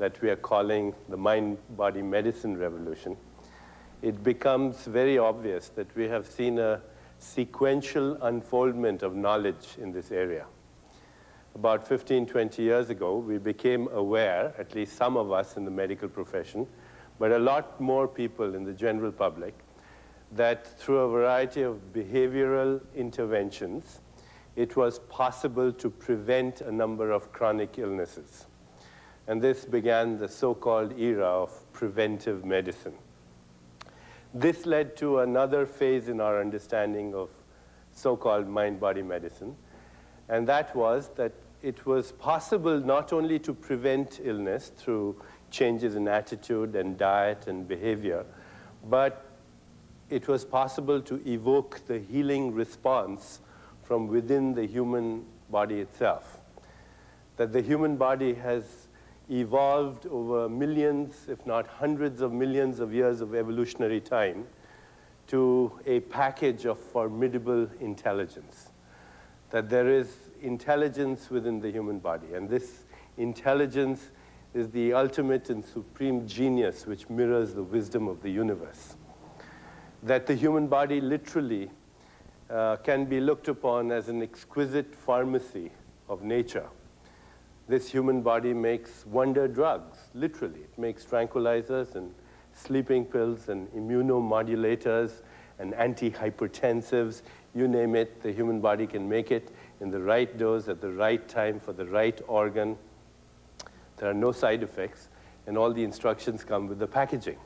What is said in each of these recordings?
that we are calling the mind-body medicine revolution, it becomes very obvious that we have seen a sequential unfoldment of knowledge in this area. About 15, 20 years ago, we became aware, at least some of us in the medical profession, but a lot more people in the general public, that through a variety of behavioral interventions, it was possible to prevent a number of chronic illnesses. And this began the so-called era of preventive medicine. This led to another phase in our understanding of so-called mind-body medicine, and that was that it was possible not only to prevent illness through changes in attitude and diet and behavior, but it was possible to evoke the healing response from within the human body itself. That the human body has evolved over millions, if not hundreds of millions of years of evolutionary time to a package of formidable intelligence. That there is intelligence within the human body, and this intelligence is the ultimate and supreme genius which mirrors the wisdom of the universe. That the human body literally can be looked upon as an exquisite pharmacy of nature. This human body makes wonder drugs, literally. It makes tranquilizers and sleeping pills and immunomodulators and antihypertensives. You name it, the human body can make it in the right dose at the right time for the right organ. There are no side effects, and all the instructions come with the packaging.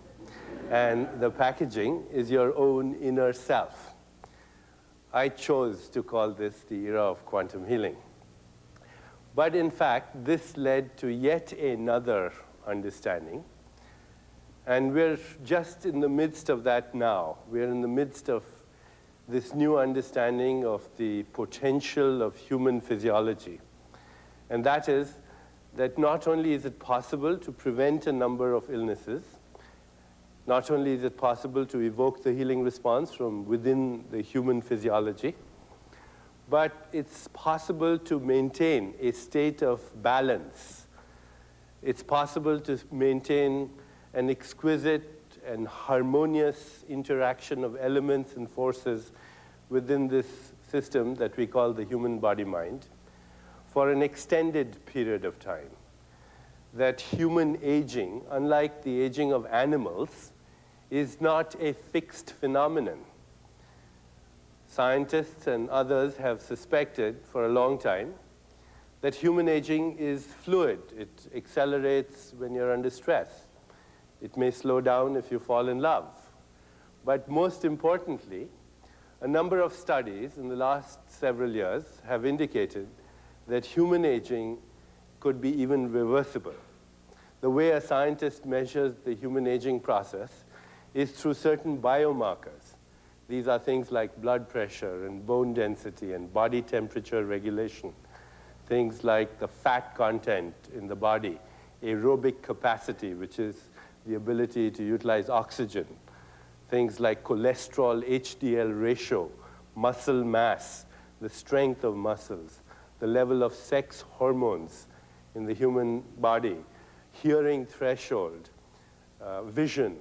And the packaging is your own inner self. I chose to call this the era of quantum healing. But in fact, this led to yet another understanding. And we're just in the midst of that now. We're in the midst of this new understanding of the potential of human physiology. And that is that not only is it possible to prevent a number of illnesses, not only is it possible to evoke the healing response from within the human physiology, but it's possible to maintain a state of balance. It's possible to maintain an exquisite and harmonious interaction of elements and forces within this system that we call the human body-mind for an extended period of time. That human aging, unlike the aging of animals, is not a fixed phenomenon. Scientists and others have suspected for a long time that human aging is fluid. It accelerates when you're under stress. It may slow down if you fall in love. But most importantly, a number of studies in the last several years have indicated that human aging could be even reversible. The way a scientist measures the human aging process is through certain biomarkers. These are things like blood pressure and bone density and body temperature regulation, things like the fat content in the body, aerobic capacity, which is the ability to utilize oxygen, things like cholesterol, HDL ratio, muscle mass, the strength of muscles, the level of sex hormones in the human body, hearing threshold, vision.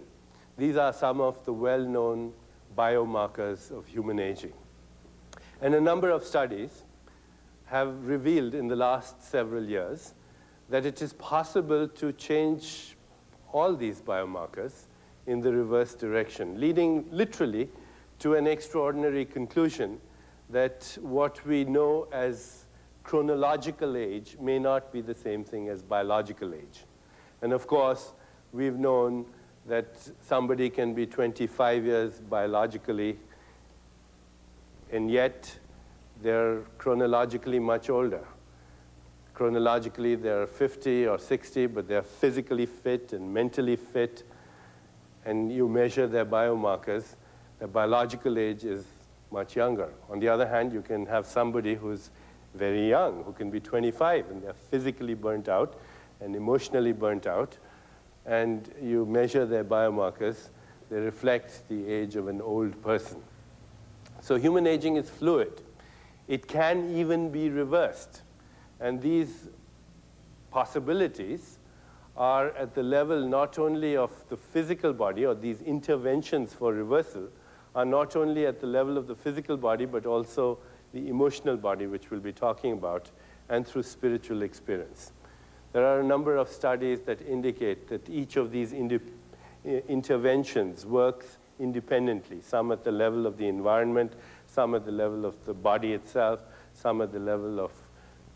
These are some of the well-known biomarkers of human aging. And a number of studies have revealed in the last several years that it is possible to change all these biomarkers in the reverse direction, leading literally to an extraordinary conclusion that what we know as chronological age may not be the same thing as biological age. And of course, we've known that somebody can be 25 years biologically, and yet they're chronologically much older. Chronologically, they're 50 or 60, but they're physically fit and mentally fit, and you measure their biomarkers, their biological age is much younger. On the other hand, you can have somebody who's very young, who can be 25, and they're physically burnt out and emotionally burnt out, and you measure their biomarkers, they reflect the age of an old person. So human aging is fluid. It can even be reversed. And these possibilities are at the level not only of the physical body, or these interventions for reversal are not only at the level of the physical body, but also the emotional body, which we'll be talking about, and through spiritual experience. There are a number of studies that indicate that each of these interventions works independently, some at the level of the environment, some at the level of the body itself, some at the level of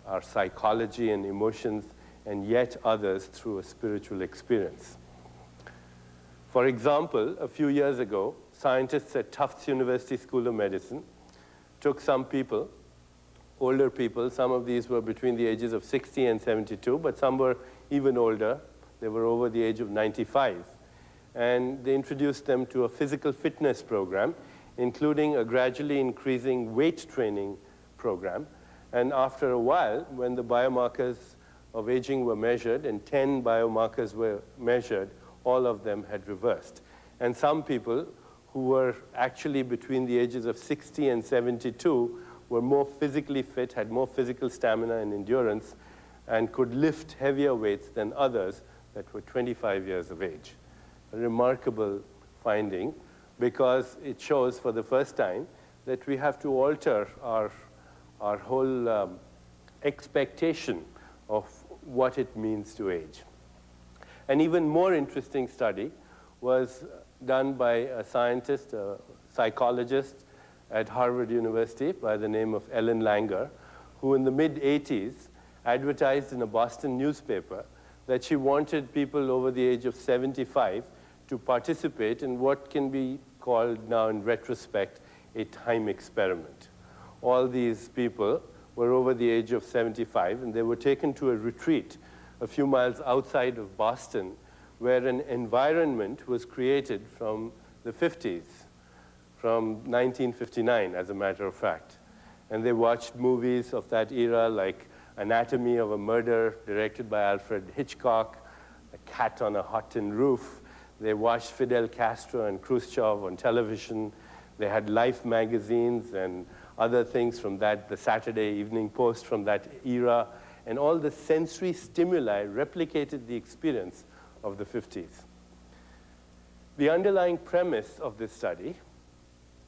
our psychology and emotions, and yet others through a spiritual experience. For example, a few years ago, scientists at Tufts University School of Medicine took some people, older people. Some of these were between the ages of 60 and 72, but some were even older. They were over the age of 95. And they introduced them to a physical fitness program, including a gradually increasing weight training program. And after a while, when the biomarkers of aging were measured, and 10 biomarkers were measured, all of them had reversed. And some people who were actually between the ages of 60 and 72 were more physically fit, had more physical stamina and endurance, and could lift heavier weights than others that were 25 years of age. A remarkable finding, because it shows for the first time that we have to alter our whole expectation of what it means to age. An even more interesting study was done by a scientist, a psychologist at Harvard University by the name of Ellen Langer, who in the mid-80s advertised in a Boston newspaper that she wanted people over the age of 75 to participate in what can be called now in retrospect a time experiment. All these people were over the age of 75, and they were taken to a retreat a few miles outside of Boston, where an environment was created from the 50s, from 1959, as a matter of fact. And they watched movies of that era, like Anatomy of a Murder, directed by Alfred Hitchcock, A Cat on a Hot Tin Roof. They watched Fidel Castro and Khrushchev on television. They had Life magazines and other things from that, the Saturday Evening Post from that era, and all the sensory stimuli replicated the experience of the 50s. The underlying premise of this study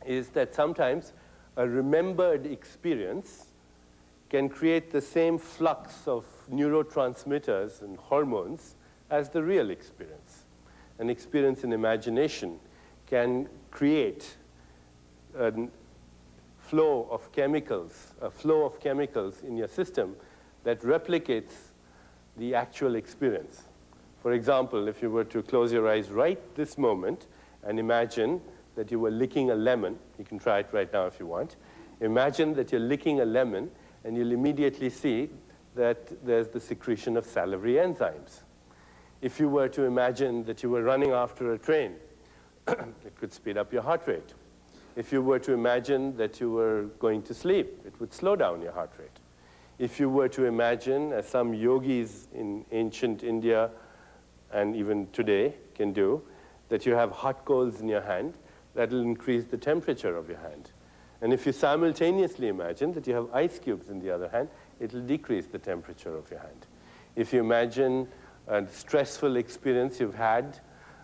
is that sometimes a remembered experience can create the same flux of neurotransmitters and hormones as the real experience. An experience in imagination can create a flow of chemicals in your system that replicates the actual experience. For example, if you were to close your eyes right this moment and imagine that you were licking a lemon, you can try it right now if you want. Imagine that you're licking a lemon, and you'll immediately see that there's the secretion of salivary enzymes. If you were to imagine that you were running after a train, it could speed up your heart rate. If you were to imagine that you were going to sleep, it would slow down your heart rate. If you were to imagine, as some yogis in ancient India and even today can do, that you have hot coals in your hand, that will increase the temperature of your hand. And if you simultaneously imagine that you have ice cubes in the other hand, it will decrease the temperature of your hand. If you imagine a stressful experience you've had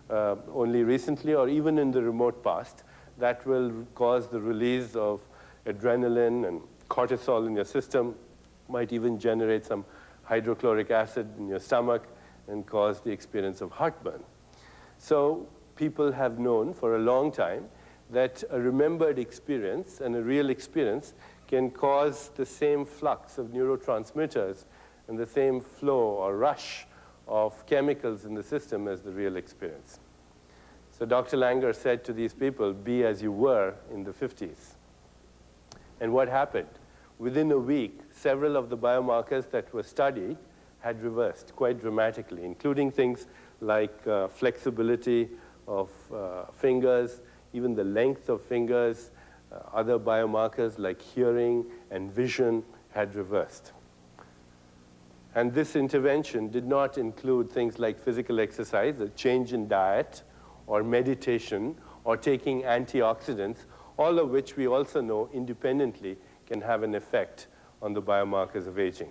only recently or even in the remote past, that will cause the release of adrenaline and cortisol in your system, might even generate some hydrochloric acid in your stomach and cause the experience of heartburn. So people have known for a long time that a remembered experience and a real experience can cause the same flux of neurotransmitters and the same flow or rush of chemicals in the system as the real experience. So Dr. Langer said to these people, be as you were in the 50s. And what happened? Within a week, several of the biomarkers that were studied had reversed quite dramatically, including things like flexibility of fingers, even the length of fingers, other biomarkers like hearing and vision had reversed. And this intervention did not include things like physical exercise, a change in diet, or meditation, or taking antioxidants, all of which we also know independently can have an effect on the biomarkers of aging.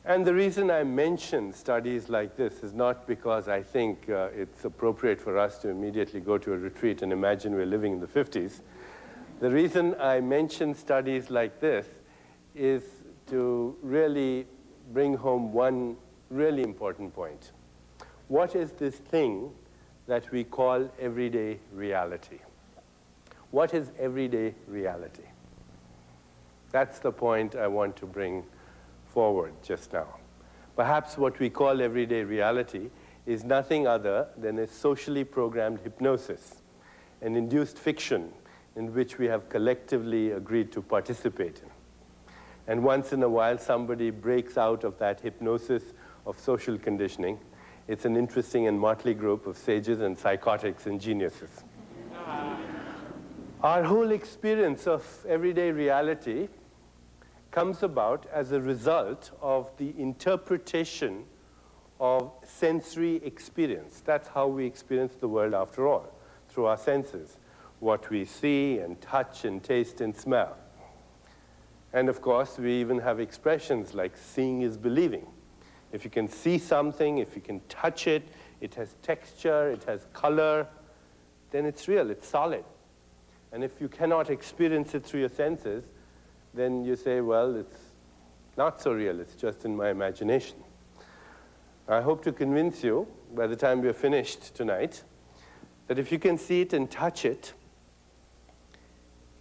And the reason I mention studies like this is not because I think it's appropriate for us to immediately go to a retreat and imagine we're living in the 50s. The reason I mention studies like this is to really bring home one really important point. What is this thing that we call everyday reality? What is everyday reality? That's the point I want to bring forward just now. Perhaps what we call everyday reality is nothing other than a socially programmed hypnosis, an induced fiction in which we have collectively agreed to participate in. And once in a while, somebody breaks out of that hypnosis of social conditioning. It's an interesting and motley group of sages and psychotics and geniuses. Our whole experience of everyday reality comes about as a result of the interpretation of sensory experience. That's how we experience the world after all, through our senses, what we see and touch and taste and smell. And of course, we even have expressions like seeing is believing. If you can see something, if you can touch it, it has texture, it has color, then it's real, it's solid. And if you cannot experience it through your senses, then you say, well, it's not so real, it's just in my imagination. I hope to convince you, by the time we're finished tonight, that if you can see it and touch it,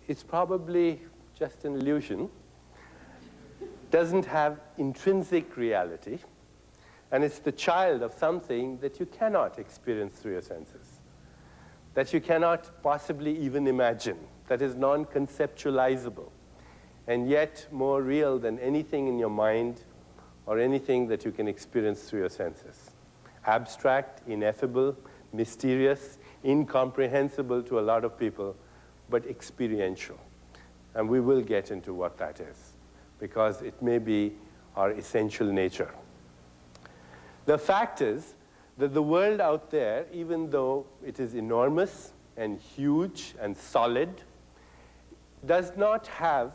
it's probably just an illusion, doesn't have intrinsic reality, and it's the child of something that you cannot experience through your senses, that you cannot possibly even imagine, that is non-conceptualizable, and yet more real than anything in your mind or anything that you can experience through your senses. Abstract, ineffable, mysterious, incomprehensible to a lot of people, but experiential. And we will get into what that is, because it may be our essential nature. The fact is that the world out there, even though it is enormous and huge and solid, does not have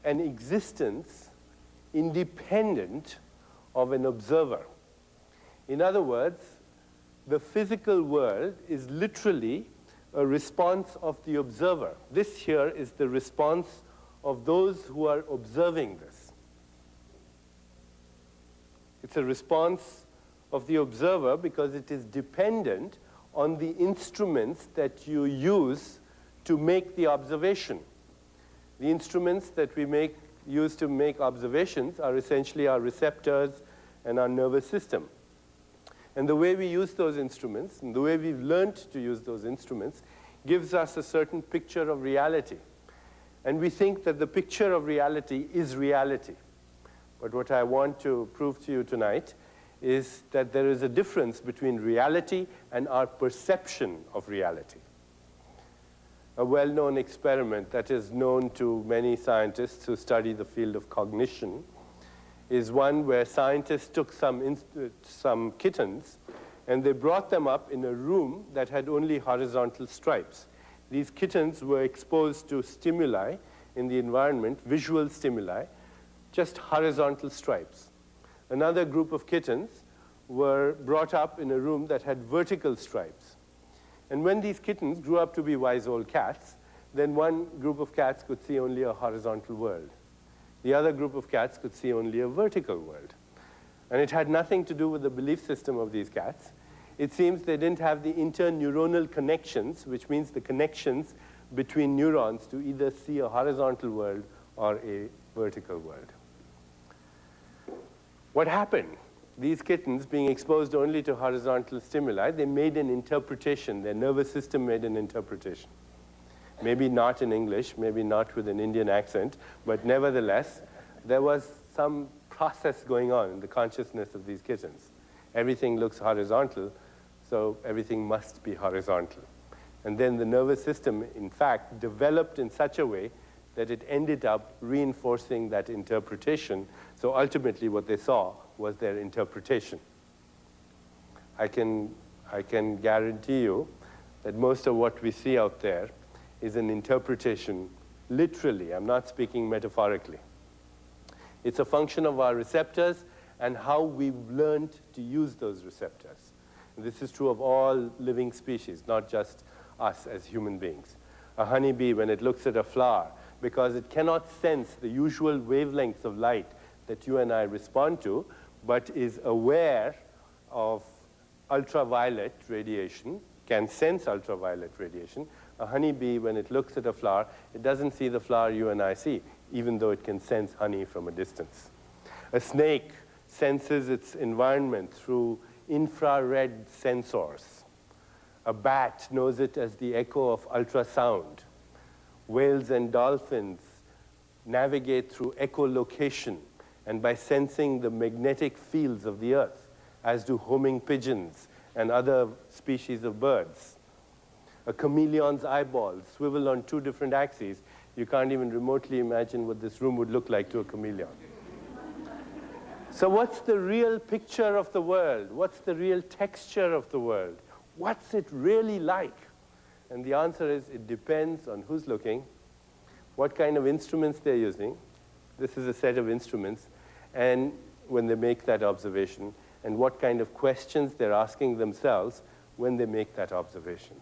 an existence independent of an observer. In other words, the physical world is literally a response of the observer. This here is the response of those who are observing this. It's a response of the observer because it is dependent on the instruments that you use to make the observation. The instruments that we use to make observations are essentially our receptors and our nervous system. And the way we use those instruments, and the way we've learned to use those instruments, gives us a certain picture of reality. And we think that the picture of reality is reality. But what I want to prove to you tonight is that there is a difference between reality and our perception of reality. A well-known experiment that is known to many scientists who study the field of cognition is one where scientists took some kittens and they brought them up in a room that had only horizontal stripes. These kittens were exposed to stimuli in the environment, visual stimuli, just horizontal stripes. Another group of kittens were brought up in a room that had vertical stripes. And when these kittens grew up to be wise old cats, then one group of cats could see only a horizontal world. The other group of cats could see only a vertical world. And it had nothing to do with the belief system of these cats. It seems they didn't have the interneuronal connections, which means the connections between neurons to either see a horizontal world or a vertical world. What happened? These kittens, being exposed only to horizontal stimuli, they made an interpretation. Their nervous system made an interpretation. Maybe not in English, maybe not with an Indian accent, but nevertheless, there was some process going on in the consciousness of these kittens. Everything looks horizontal, so everything must be horizontal. And then the nervous system, in fact, developed in such a way that it ended up reinforcing that interpretation. So ultimately what they saw was their interpretation. I can guarantee you that most of what we see out there is an interpretation, literally. I'm not speaking metaphorically. It's a function of our receptors and how we've learned to use those receptors. And this is true of all living species, not just us as human beings. A honeybee, when it looks at a flower, because it cannot sense the usual wavelengths of light that you and I respond to, but is aware of ultraviolet radiation, can sense ultraviolet radiation. A honeybee, when it looks at a flower, it doesn't see the flower you and I see, even though it can sense honey from a distance. A snake senses its environment through infrared sensors. A bat knows it as the echo of ultrasound. Whales and dolphins navigate through echolocation and by sensing the magnetic fields of the earth, as do homing pigeons and other species of birds. A chameleon's eyeballs swivel on 2 different axes. You can't even remotely imagine what this room would look like to a chameleon. So what's the real picture of the world? What's the real texture of the world? What's it really like? And the answer is, it depends on who's looking, what kind of instruments they're using. This is a set of instruments, and when they make that observation, and what kind of questions they're asking themselves when they make that observation.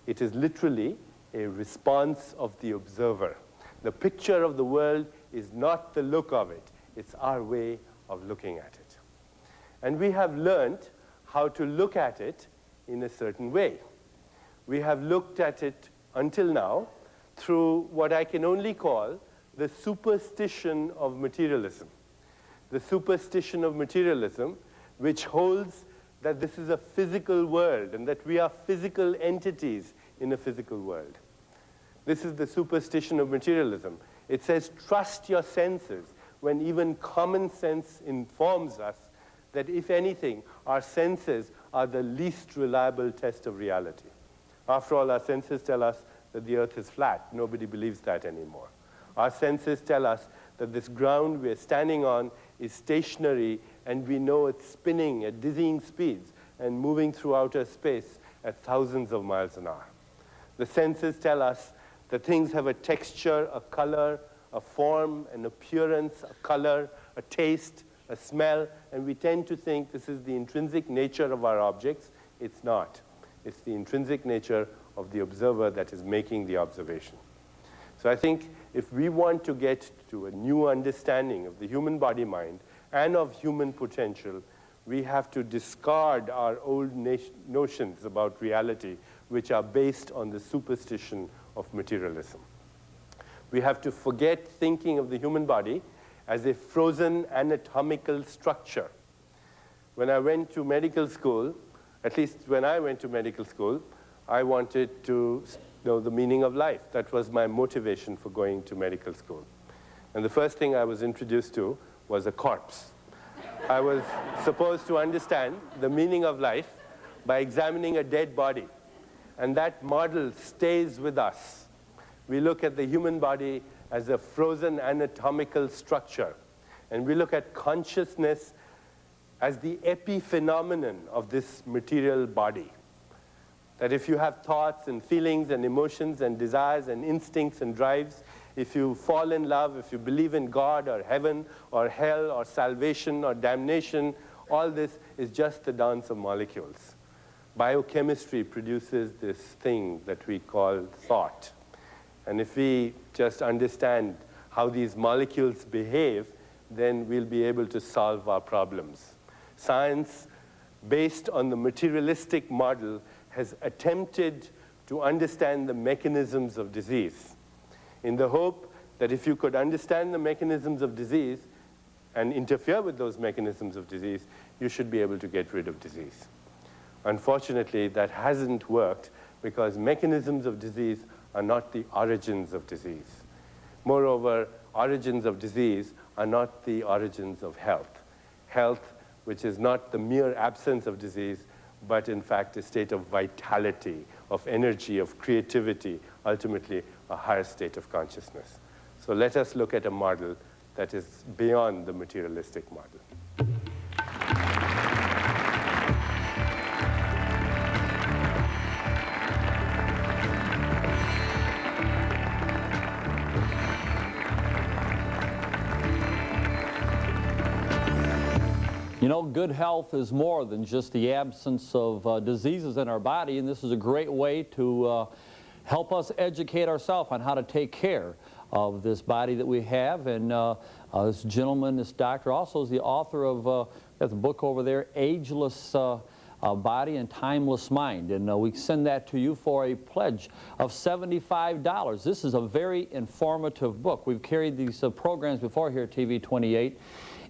It is literally a response of the observer. The picture of the world is not the look of it, it's our way of looking at it. And we have learned how to look at it in a certain way. We have looked at it until now through what I can only call the superstition of materialism. The superstition of materialism, which holds that this is a physical world and that we are physical entities in a physical world. This is the superstition of materialism. It says, trust your senses, when even common sense informs us that, if anything, our senses are the least reliable test of reality. After all, our senses tell us that the earth is flat. Nobody believes that anymore. Our senses tell us that this ground we're standing on is stationary, and we know it's spinning at dizzying speeds and moving through outer space at thousands of miles an hour. The senses tell us that things have a texture, a color, a form, an appearance, a color, a taste, a smell, and we tend to think this is the intrinsic nature of our objects. It's not. It's the intrinsic nature of the observer that is making the observation. So I think if we want to get to a new understanding of the human body-mind and of human potential, we have to discard our old notions about reality, which are based on the superstition of materialism. We have to forget thinking of the human body as a frozen anatomical structure. When I went to medical school, at least when I went to medical school, I wanted to know the meaning of life. That was my motivation for going to medical school. And the first thing I was introduced to was a corpse. I was supposed to understand the meaning of life by examining a dead body. And that model stays with us. We look at the human body as a frozen anatomical structure. And we look at consciousness as the epiphenomenon of this material body. That if you have thoughts and feelings and emotions and desires and instincts and drives, if you fall in love, if you believe in God or heaven or hell or salvation or damnation, all this is just the dance of molecules. Biochemistry produces this thing that we call thought. And if we just understand how these molecules behave, then we'll be able to solve our problems. Science, based on the materialistic model, has attempted to understand the mechanisms of disease, in the hope that if you could understand the mechanisms of disease and interfere with those mechanisms of disease, you should be able to get rid of disease. Unfortunately, that hasn't worked because mechanisms of disease are not the origins of disease. Moreover, origins of disease are not the origins of health. Health, which is not the mere absence of disease, but in fact a state of vitality, of energy, of creativity, ultimately a higher state of consciousness. So let us look at a model that is beyond the materialistic model. know, good health is more than just the absence of diseases in our body, and this is a great way to help us educate ourselves on how to take care of this body that we have. And this gentleman, this doctor, also is the author of the book over there, Ageless Body and Timeless Mind. And we send that to you for a pledge of $75. This is a very informative book. We've carried these programs before here at TV 28.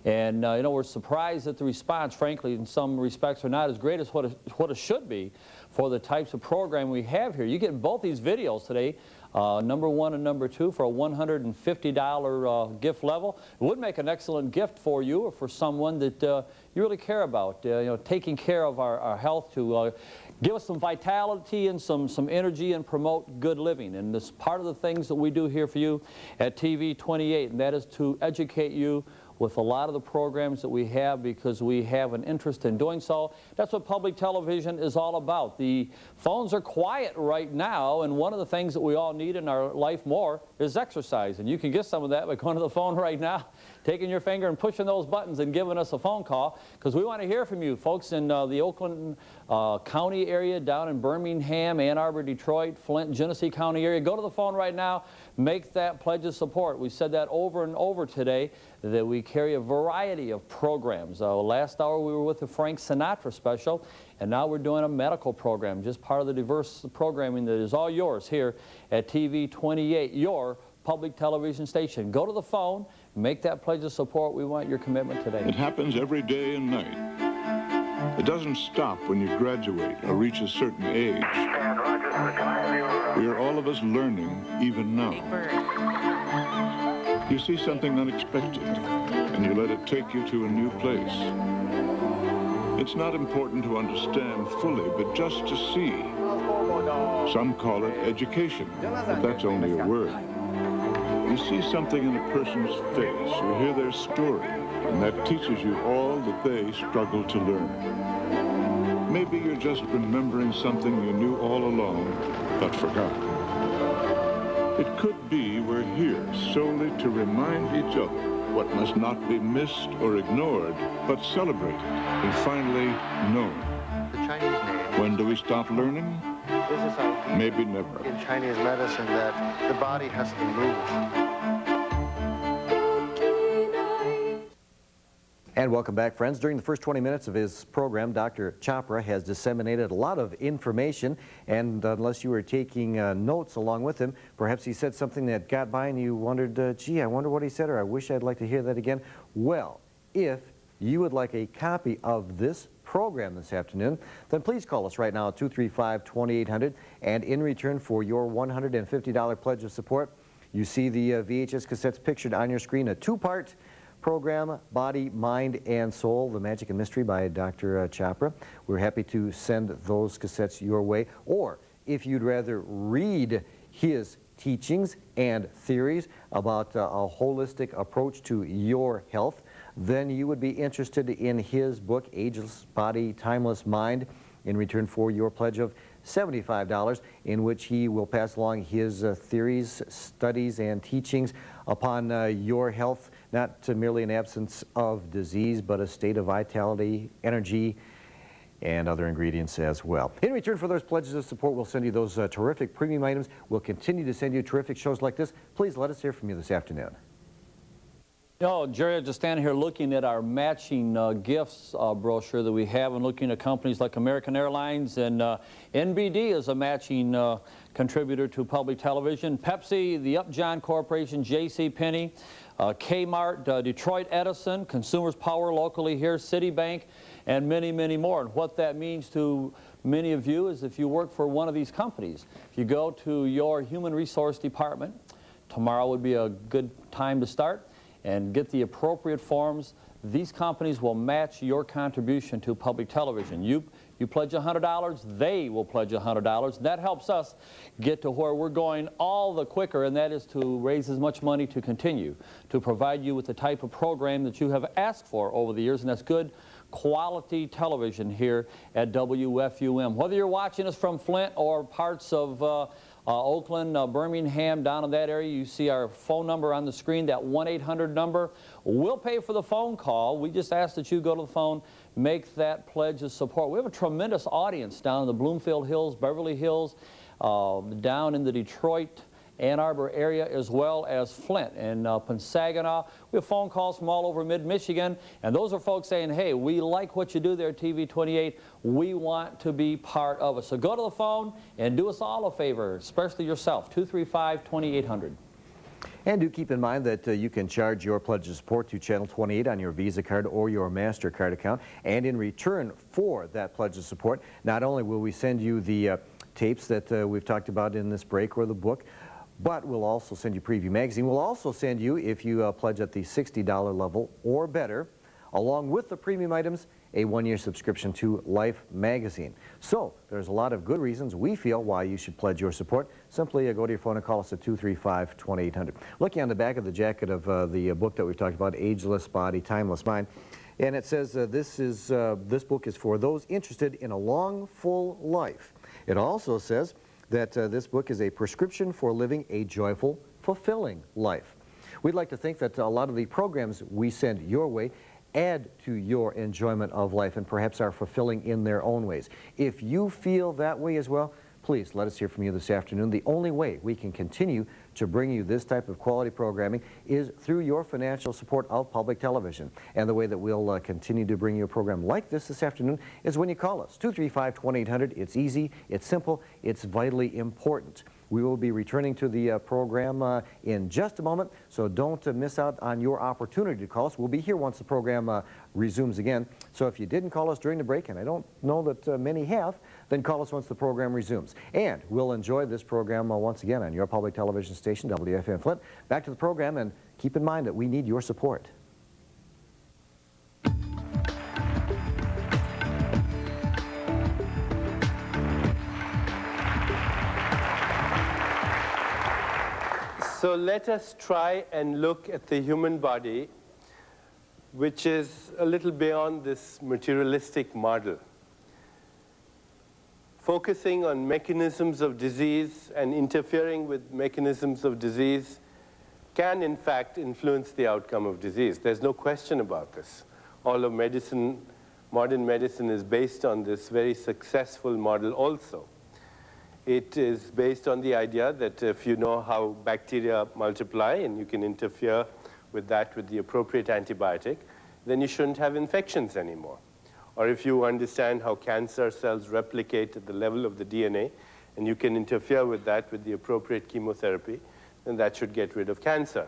And, you know, we're surprised that the response, frankly, in some respects are not as great as what it should be for the types of program we have here. You get both these videos today, number 1 and number 2, for a $150 gift level. It would make an excellent gift for you or for someone that you really care about, you know, taking care of our health to give us some vitality and some energy and promote good living. And this is part of the things that we do here for you at TV 28, and that is to educate you with a lot of the programs that we have, because we have an interest in doing so. That's what public television is all about. The phones are quiet right now, and one of the things that we all need in our life more is exercise. And you can get some of that by going to the phone right now, taking your finger and pushing those buttons and giving us a phone call, because we want to hear from you folks in the Oakland County area, down in Birmingham, Ann Arbor, Detroit, Flint, Genesee County area. Go to the phone right now, make that pledge of support. We said that over and over today, that we carry a variety of programs. Last hour we were with the Frank Sinatra special, and now we're doing a medical program, just part of the diverse programming that is all yours here at TV 28, your public television station. Go to the phone, make that pledge of support. We want your commitment today. It happens every day and night. It doesn't stop when you graduate or reach a certain age. We are all of us learning even now. You see something unexpected, and you let it take you to a new place. It's not important to understand fully, but just to see. Some call it education, but that's only a word. You see something in a person's face, you hear their story, and that teaches you all that they struggle to learn. Maybe you're just remembering something you knew all along, but forgot. It could be we're here solely to remind each other what must not be missed or ignored, but celebrated and finally known. The Chinese name. When do we stop learning? This is how Maybe never. in Chinese medicine that the body has to move. And welcome back, friends. During the first 20 minutes of his program, Dr. Chopra has disseminated a lot of information, and unless you were taking notes along with him, perhaps he said something that got by and you wondered, gee, I wonder what he said, or I wish I'd like to hear that again. Well, if you would like a copy of this program this afternoon, then please call us right now at 235-2800, and in return for your $150 pledge of support, you see the VHS cassettes pictured on your screen, a two-part program, Body, Mind, and Soul, The Magic and Mystery by Dr. Chopra. We're happy to send those cassettes your way. Or if you'd rather read his teachings and theories about a holistic approach to your health, then you would be interested in his book, Ageless Body, Timeless Mind, in return for your pledge of $75, in which he will pass along his theories, studies, and teachings upon your health, not merely an absence of disease, but a state of vitality, energy, and other ingredients as well. In return for those pledges of support, we'll send you those terrific premium items. We'll continue to send you terrific shows like this. Please let us hear from you this afternoon. You know, Jerry, I'm just standing here looking at our matching gifts brochure that we have, and looking at companies like American Airlines, and NBD is a matching contributor to public television. Pepsi, the Upjohn Corporation, JCPenney, Kmart, Detroit Edison, Consumers Power locally here, Citibank, and many, many more. And what that means to many of you is if you work for one of these companies, if you go to your human resource department, tomorrow would be a good time to start and get the appropriate forms. These companies will match your contribution to public television. You pledge $100, they will pledge $100. That helps us get to where we're going all the quicker, and that is to raise as much money to continue to provide you with the type of program that you have asked for over the years, and that's good quality television here at WFUM. Whether you're watching us from Flint or parts of Oakland, Birmingham, down in that area, you see our phone number on the screen, that 1-800 number. We'll pay for the phone call. We just ask that you go to the phone, make that pledge of support. We have a tremendous audience down in the Bloomfield Hills, Beverly Hills, down in the Detroit, Ann Arbor area, as well as Flint and Pensaginaw. We have phone calls from all over mid-Michigan, and those are folks saying, hey, we like what you do there at TV 28. We want to be part of it. So go to the phone and do us all a favor, especially yourself, 235-2800. And do keep in mind that you can charge your pledge of support to Channel 28 on your Visa card or your MasterCard account. And in return for that pledge of support, not only will we send you the tapes that we've talked about in this break or the book, but we'll also send you Preview Magazine. We'll also send you, if you pledge at the $60 level or better, along with the premium items, a one-year subscription to Life magazine. So there's a lot of good reasons we feel why you should pledge your support. Simply go to your phone and call us at 235-2800. Looking on the back of the jacket of the book that we've talked about, Ageless Body, Timeless Mind, and it says this book is for those interested in a long, full life. It also says that this book is a prescription for living a joyful, fulfilling life. We'd like to think that a lot of the programs we send your way add to your enjoyment of life and perhaps are fulfilling in their own ways. If you feel that way as well, please let us hear from you this afternoon. The only way we can continue to bring you this type of quality programming is through your financial support of public television. And the way that we'll continue to bring you a program like this afternoon is when you call us, 235-2800. It's easy, it's simple, it's vitally important. We will be returning to the program in just a moment, so don't miss out on your opportunity to call us. We'll be here once the program resumes again. So if you didn't call us during the break, and I don't know that many have, then call us once the program resumes. And we'll enjoy this program once again on your public television station, WFUM Flint. Back to the program, and keep in mind that we need your support. So let us try and look at the human body, which is a little beyond this materialistic model. Focusing on mechanisms of disease and interfering with mechanisms of disease can, in fact, influence the outcome of disease. There's no question about this. All of medicine, modern medicine, is based on this very successful model also. It is based on the idea that if you know how bacteria multiply and you can interfere with that with the appropriate antibiotic, then you shouldn't have infections anymore. Or if you understand how cancer cells replicate at the level of the DNA and you can interfere with that with the appropriate chemotherapy, then that should get rid of cancer.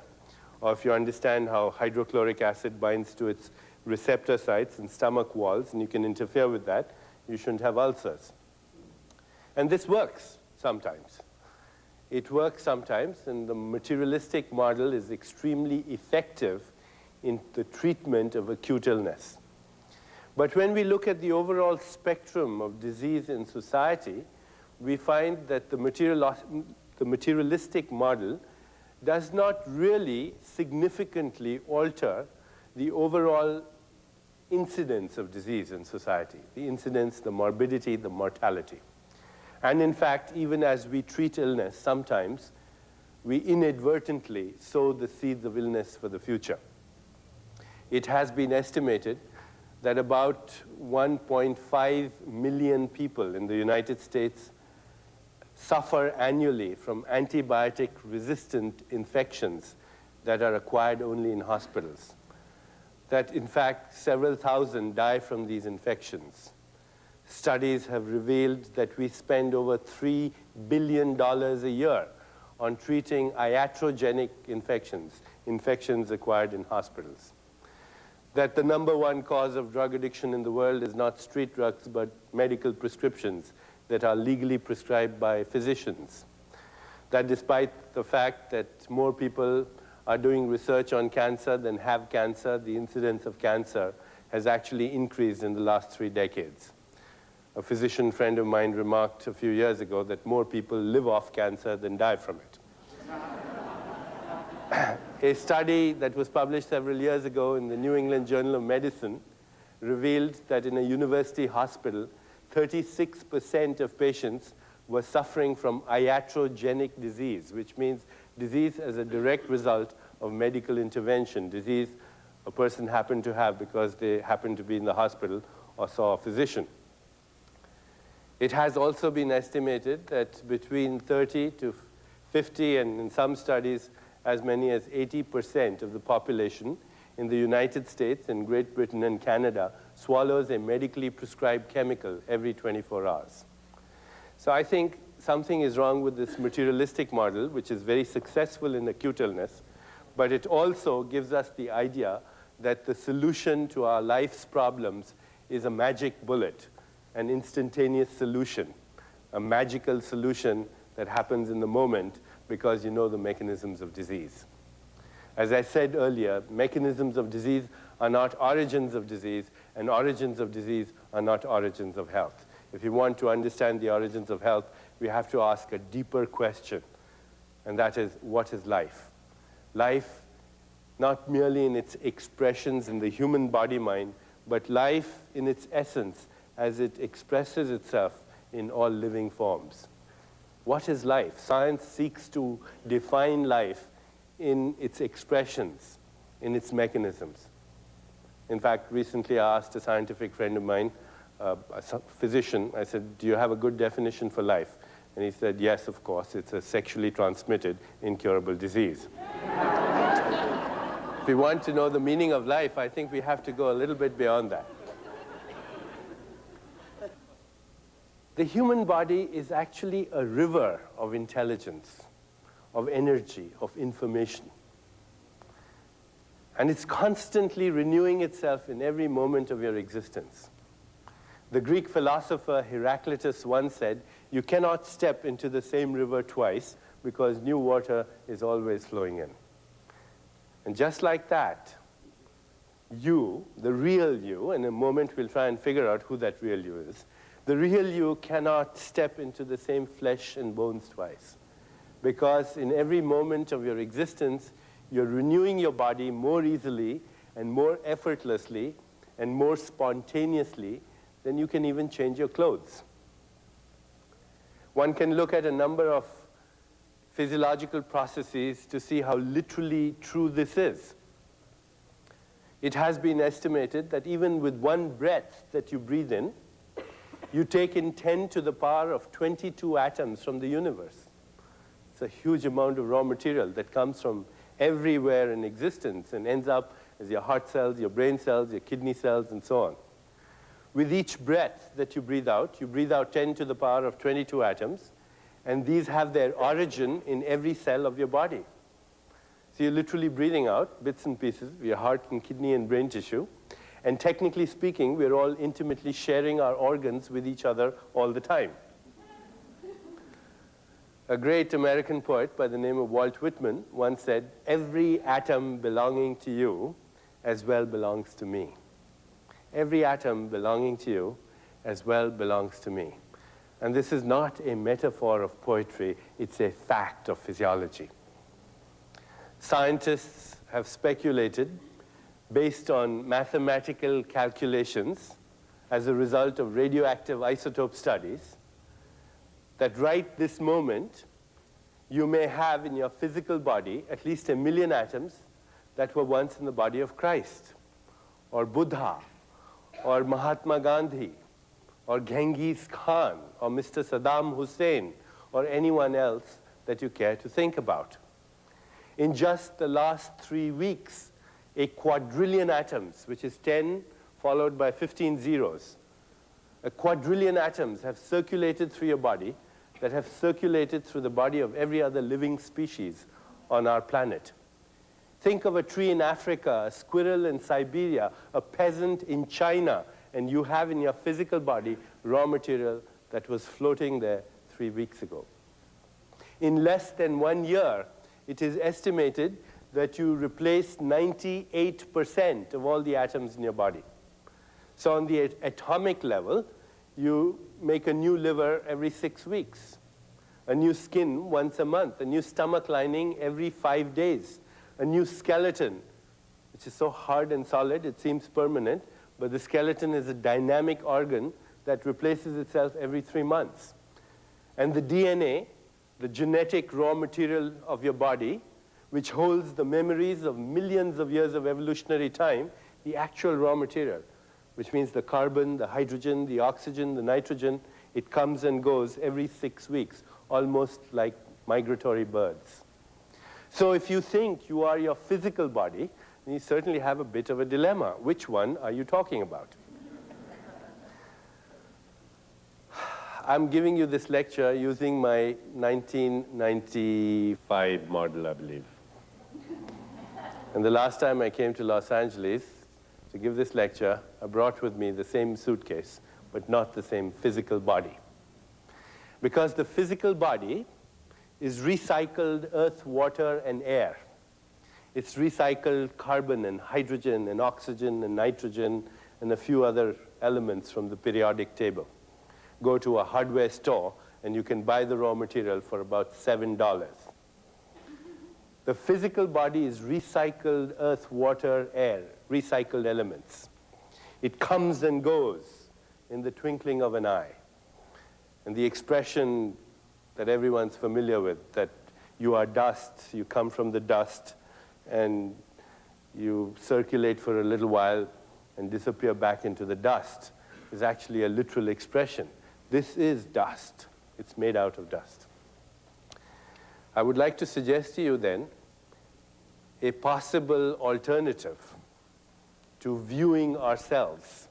Or if you understand how hydrochloric acid binds to its receptor sites and stomach walls and you can interfere with that, you shouldn't have ulcers. And this works sometimes. It works sometimes, and the materialistic model is extremely effective in the treatment of acute illness. But when we look at the overall spectrum of disease in society, we find that the materialistic model does not really significantly alter the overall incidence of disease in society, the incidence, the morbidity, the mortality. And in fact, even as we treat illness, sometimes we inadvertently sow the seeds of illness for the future. It has been estimated that about 1.5 million people in the United States suffer annually from antibiotic-resistant infections that are acquired only in hospitals. That, in fact, several thousand die from these infections. Studies have revealed that we spend over $3 billion a year on treating iatrogenic infections, infections acquired in hospitals. That the #1 cause of drug addiction in the world is not street drugs, but medical prescriptions that are legally prescribed by physicians. That despite the fact that more people are doing research on cancer than have cancer, the incidence of cancer has actually increased in the last 3 decades. A physician friend of mine remarked a few years ago that more people live off cancer than die from it. A study that was published several years ago in the New England Journal of Medicine revealed that in a university hospital, 36% of patients was suffering from iatrogenic disease, which means disease as a direct result of medical intervention, disease a person happened to have because they happened to be in the hospital or saw a physician. It has also been estimated that between 30 to 50, and in some studies, as many as 80% of the population in the United States and Great Britain and Canada swallows a medically prescribed chemical every 24 hours. So I think something is wrong with this materialistic model, which is very successful in acute illness, but it also gives us the idea that the solution to our life's problems is a magic bullet, an instantaneous solution, a magical solution that happens in the moment because you know the mechanisms of disease. As I said earlier, mechanisms of disease are not origins of disease, and origins of disease are not origins of health. If you want to understand the origins of health, we have to ask a deeper question, and that is, what is life? Life, not merely in its expressions in the human body-mind, but life in its essence as it expresses itself in all living forms. What is life? Science seeks to define life in its expressions, in its mechanisms. In fact, recently I asked a scientific friend of mine, a physician, I said, do you have a good definition for life? And he said, yes, of course, it's a sexually transmitted, incurable disease. If we want to know the meaning of life, I think we have to go a little bit beyond that. The human body is actually a river of intelligence, of energy, of information. And it's constantly renewing itself in every moment of your existence. The Greek philosopher Heraclitus once said, you cannot step into the same river twice because new water is always flowing in. And just like that, you, the real you, in a moment we'll try and figure out who that real you is, the real you cannot step into the same flesh and bones twice. Because in every moment of your existence, you're renewing your body more easily and more effortlessly and more spontaneously than you can even change your clothes. One can look at a number of physiological processes to see how literally true this is. It has been estimated that even with one breath that you breathe in, you take in 10 to the power of 22 atoms from the universe. It's a huge amount of raw material that comes from everywhere in existence and ends up as your heart cells, your brain cells, your kidney cells, and so on. With each breath that you breathe out 10 to the power of 22 atoms, and these have their origin in every cell of your body. So you're literally breathing out bits and pieces of your heart and kidney and brain tissue, and technically speaking, we're all intimately sharing our organs with each other all the time. A great American poet by the name of Walt Whitman once said, every atom belonging to you as well belongs to me. Every atom belonging to you as well belongs to me. And this is not a metaphor of poetry, it's a fact of physiology. Scientists have speculated, based on mathematical calculations as a result of radioactive isotope studies, that right this moment, you may have in your physical body at least 1 million atoms that were once in the body of Christ, or Buddha, or Mahatma Gandhi, or Genghis Khan, or Mr. Saddam Hussein, or anyone else that you care to think about. In just the last 3 weeks, a quadrillion atoms, which is 10 followed by 15 zeros, a quadrillion atoms have circulated through your body that have circulated through the body of every other living species on our planet. Think of a tree in Africa, a squirrel in Siberia, a peasant in China, and you have in your physical body raw material that was floating there 3 weeks ago. In less than 1 year, it is estimated that you replace 98% of all the atoms in your body. So on the atomic level, you make a new liver every 6 weeks, a new skin once a month, a new stomach lining every 5 days, a new skeleton, which is so hard and solid, it seems permanent, but the skeleton is a dynamic organ that replaces itself every 3 months. And the DNA, the genetic raw material of your body, which holds the memories of millions of years of evolutionary time, the actual raw material, which means the carbon, the hydrogen, the oxygen, the nitrogen, it comes and goes every 6 weeks, almost like migratory birds. So if you think you are your physical body, then you certainly have a bit of a dilemma. Which one are you talking about? I'm giving you this lecture using my 1995 model, I believe. And the last time I came to Los Angeles to give this lecture, I brought with me the same suitcase, but not the same physical body. Because the physical body is recycled earth, water, and air. It's recycled carbon and hydrogen and oxygen and nitrogen and a few other elements from the periodic table. Go to a hardware store and you can buy the raw material for about $7. The physical body is recycled earth, water, air, recycled elements. It comes and goes in the twinkling of an eye. And the expression that everyone's familiar with, that you are dust, you come from the dust, and you circulate for a little while and disappear back into the dust, is actually a literal expression. This is dust. It's made out of dust. I would like to suggest to you then a possible alternative to viewing ourselves.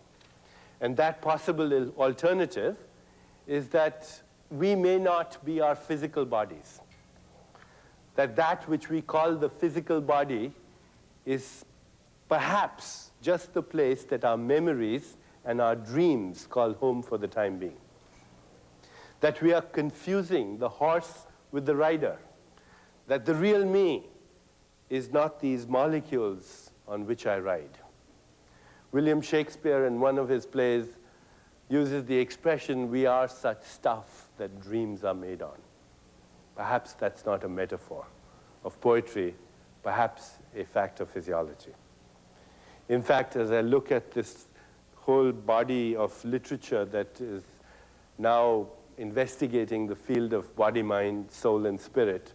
And that possible alternative is that we may not be our physical bodies. That which we call the physical body is perhaps just the place that our memories and our dreams call home for the time being. That we are confusing the horse with the rider. That the real me is not these molecules on which I ride. William Shakespeare, in one of his plays, uses the expression, we are such stuff that dreams are made on. Perhaps that's not a metaphor of poetry, perhaps a fact of physiology. In fact, as I look at this whole body of literature that is now investigating the field of body, mind, soul, and spirit,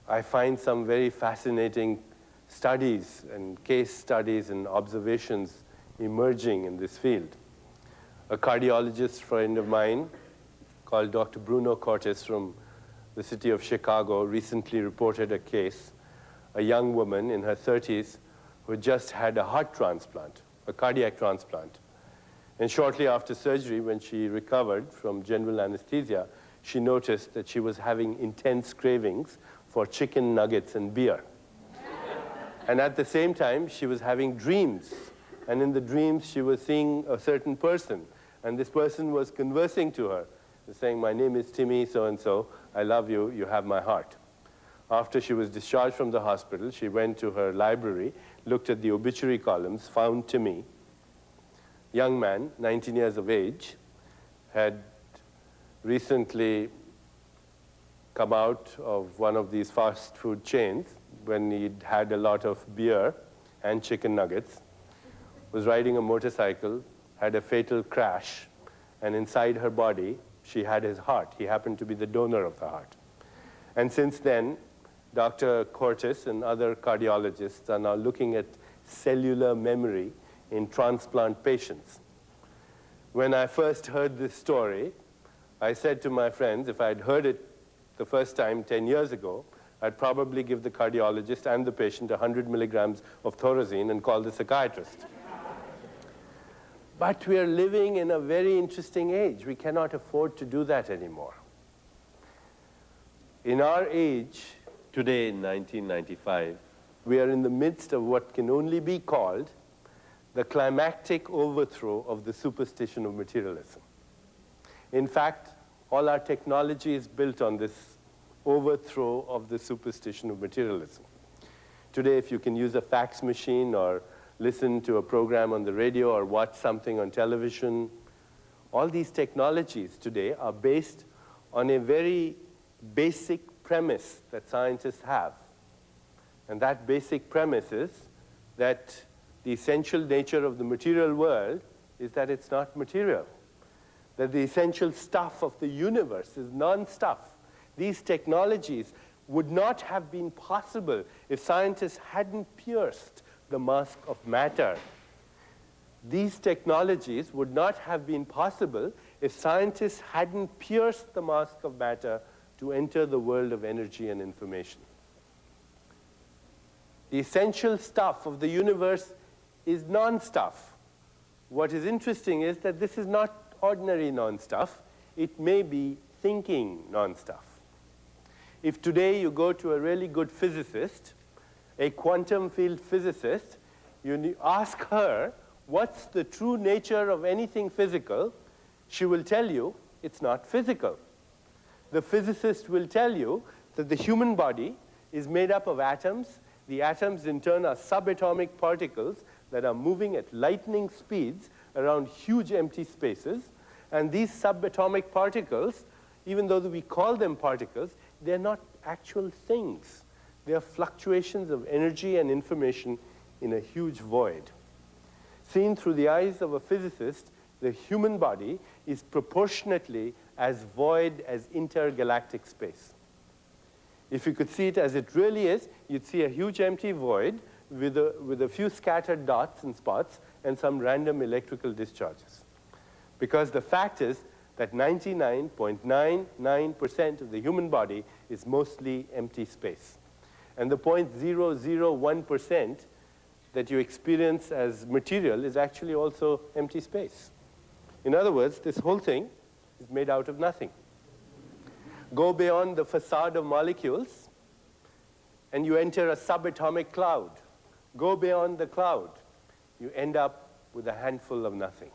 I find some very fascinating studies and case studies and observations emerging in this field. A cardiologist friend of mine called Dr. Bruno Cortes from the city of Chicago recently reported a case, a young woman in her 30s who just had a heart transplant, a cardiac transplant. And shortly after surgery, when she recovered from general anesthesia, she noticed that she was having intense cravings for chicken nuggets and beer. And at the same time, she was having dreams. And in the dreams, she was seeing a certain person. And this person was conversing to her, saying, my name is Timmy so-and-so, I love you, you have my heart. After she was discharged from the hospital, she went to her library, looked at the obituary columns, found Timmy, young man, 19 years of age, had recently come out of one of these fast food chains when he'd had a lot of beer and chicken nuggets, was riding a motorcycle, had a fatal crash, and inside her body, she had his heart. He happened to be the donor of the heart. And since then, Dr. Cortes and other cardiologists are now looking at cellular memory in transplant patients. When I first heard this story, I said to my friends, if I'd heard it the first time 10 years ago, I'd probably give the cardiologist and the patient 100 milligrams of Thorazine and call the psychiatrist. But we are living in a very interesting age. We cannot afford to do that anymore. In our age, today in 1995, we are in the midst of what can only be called the climactic overthrow of the superstition of materialism. In fact, all our technology is built on this overthrow of the superstition of materialism. Today, if you can use a fax machine or listen to a program on the radio or watch something on television, all these technologies today are based on a very basic premise that scientists have. And that basic premise is that the essential nature of the material world is that it's not material. that the essential stuff of the universe is non-stuff. These technologies would not have been possible if scientists hadn't pierced the mask of matter. These technologies would not have been possible if scientists hadn't pierced the mask of matter to enter the world of energy and information. The essential stuff of the universe is non-stuff. What is interesting is that this is not ordinary non-stuff. It may be thinking non-stuff. If today you go to a really good physicist, a quantum field physicist, you ask her, what's the true nature of anything physical? She will tell you it's not physical. The physicist will tell you that the human body is made up of atoms. The atoms in turn are subatomic particles that are moving at lightning speeds around huge empty spaces. And these subatomic particles, even though we call them particles, they're not actual things. They are fluctuations of energy and information in a huge void. Seen through the eyes of a physicist, the human body is proportionately as void as intergalactic space. If you could see it as it really is, you'd see a huge empty void with a few scattered dots and spots and some random electrical discharges. Because the fact is that 99.99% of the human body is mostly empty space. And the 0.001% that you experience as material is actually also empty space. In other words, this whole thing is made out of nothing. Go beyond the facade of molecules, and you enter a subatomic cloud. Go beyond the cloud, you end up with a handful of nothing.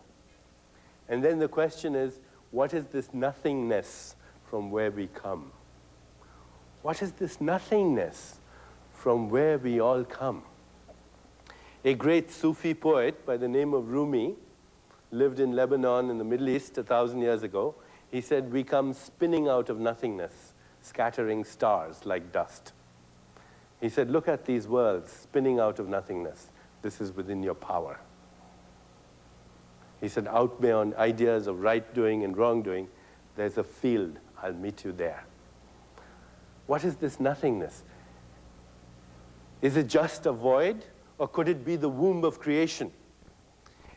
And then the question is, what is this nothingness from where we come? What is this nothingness from where we all come? A great Sufi poet by the name of Rumi lived in Lebanon in the Middle East 1,000 years ago. He said, we come spinning out of nothingness, scattering stars like dust. He said, look at these worlds spinning out of nothingness. This is within your power. He said, out beyond ideas of right doing and wrong doing, there's a field. I'll meet you there. What is this nothingness? Is it just a void, or could it be the womb of creation?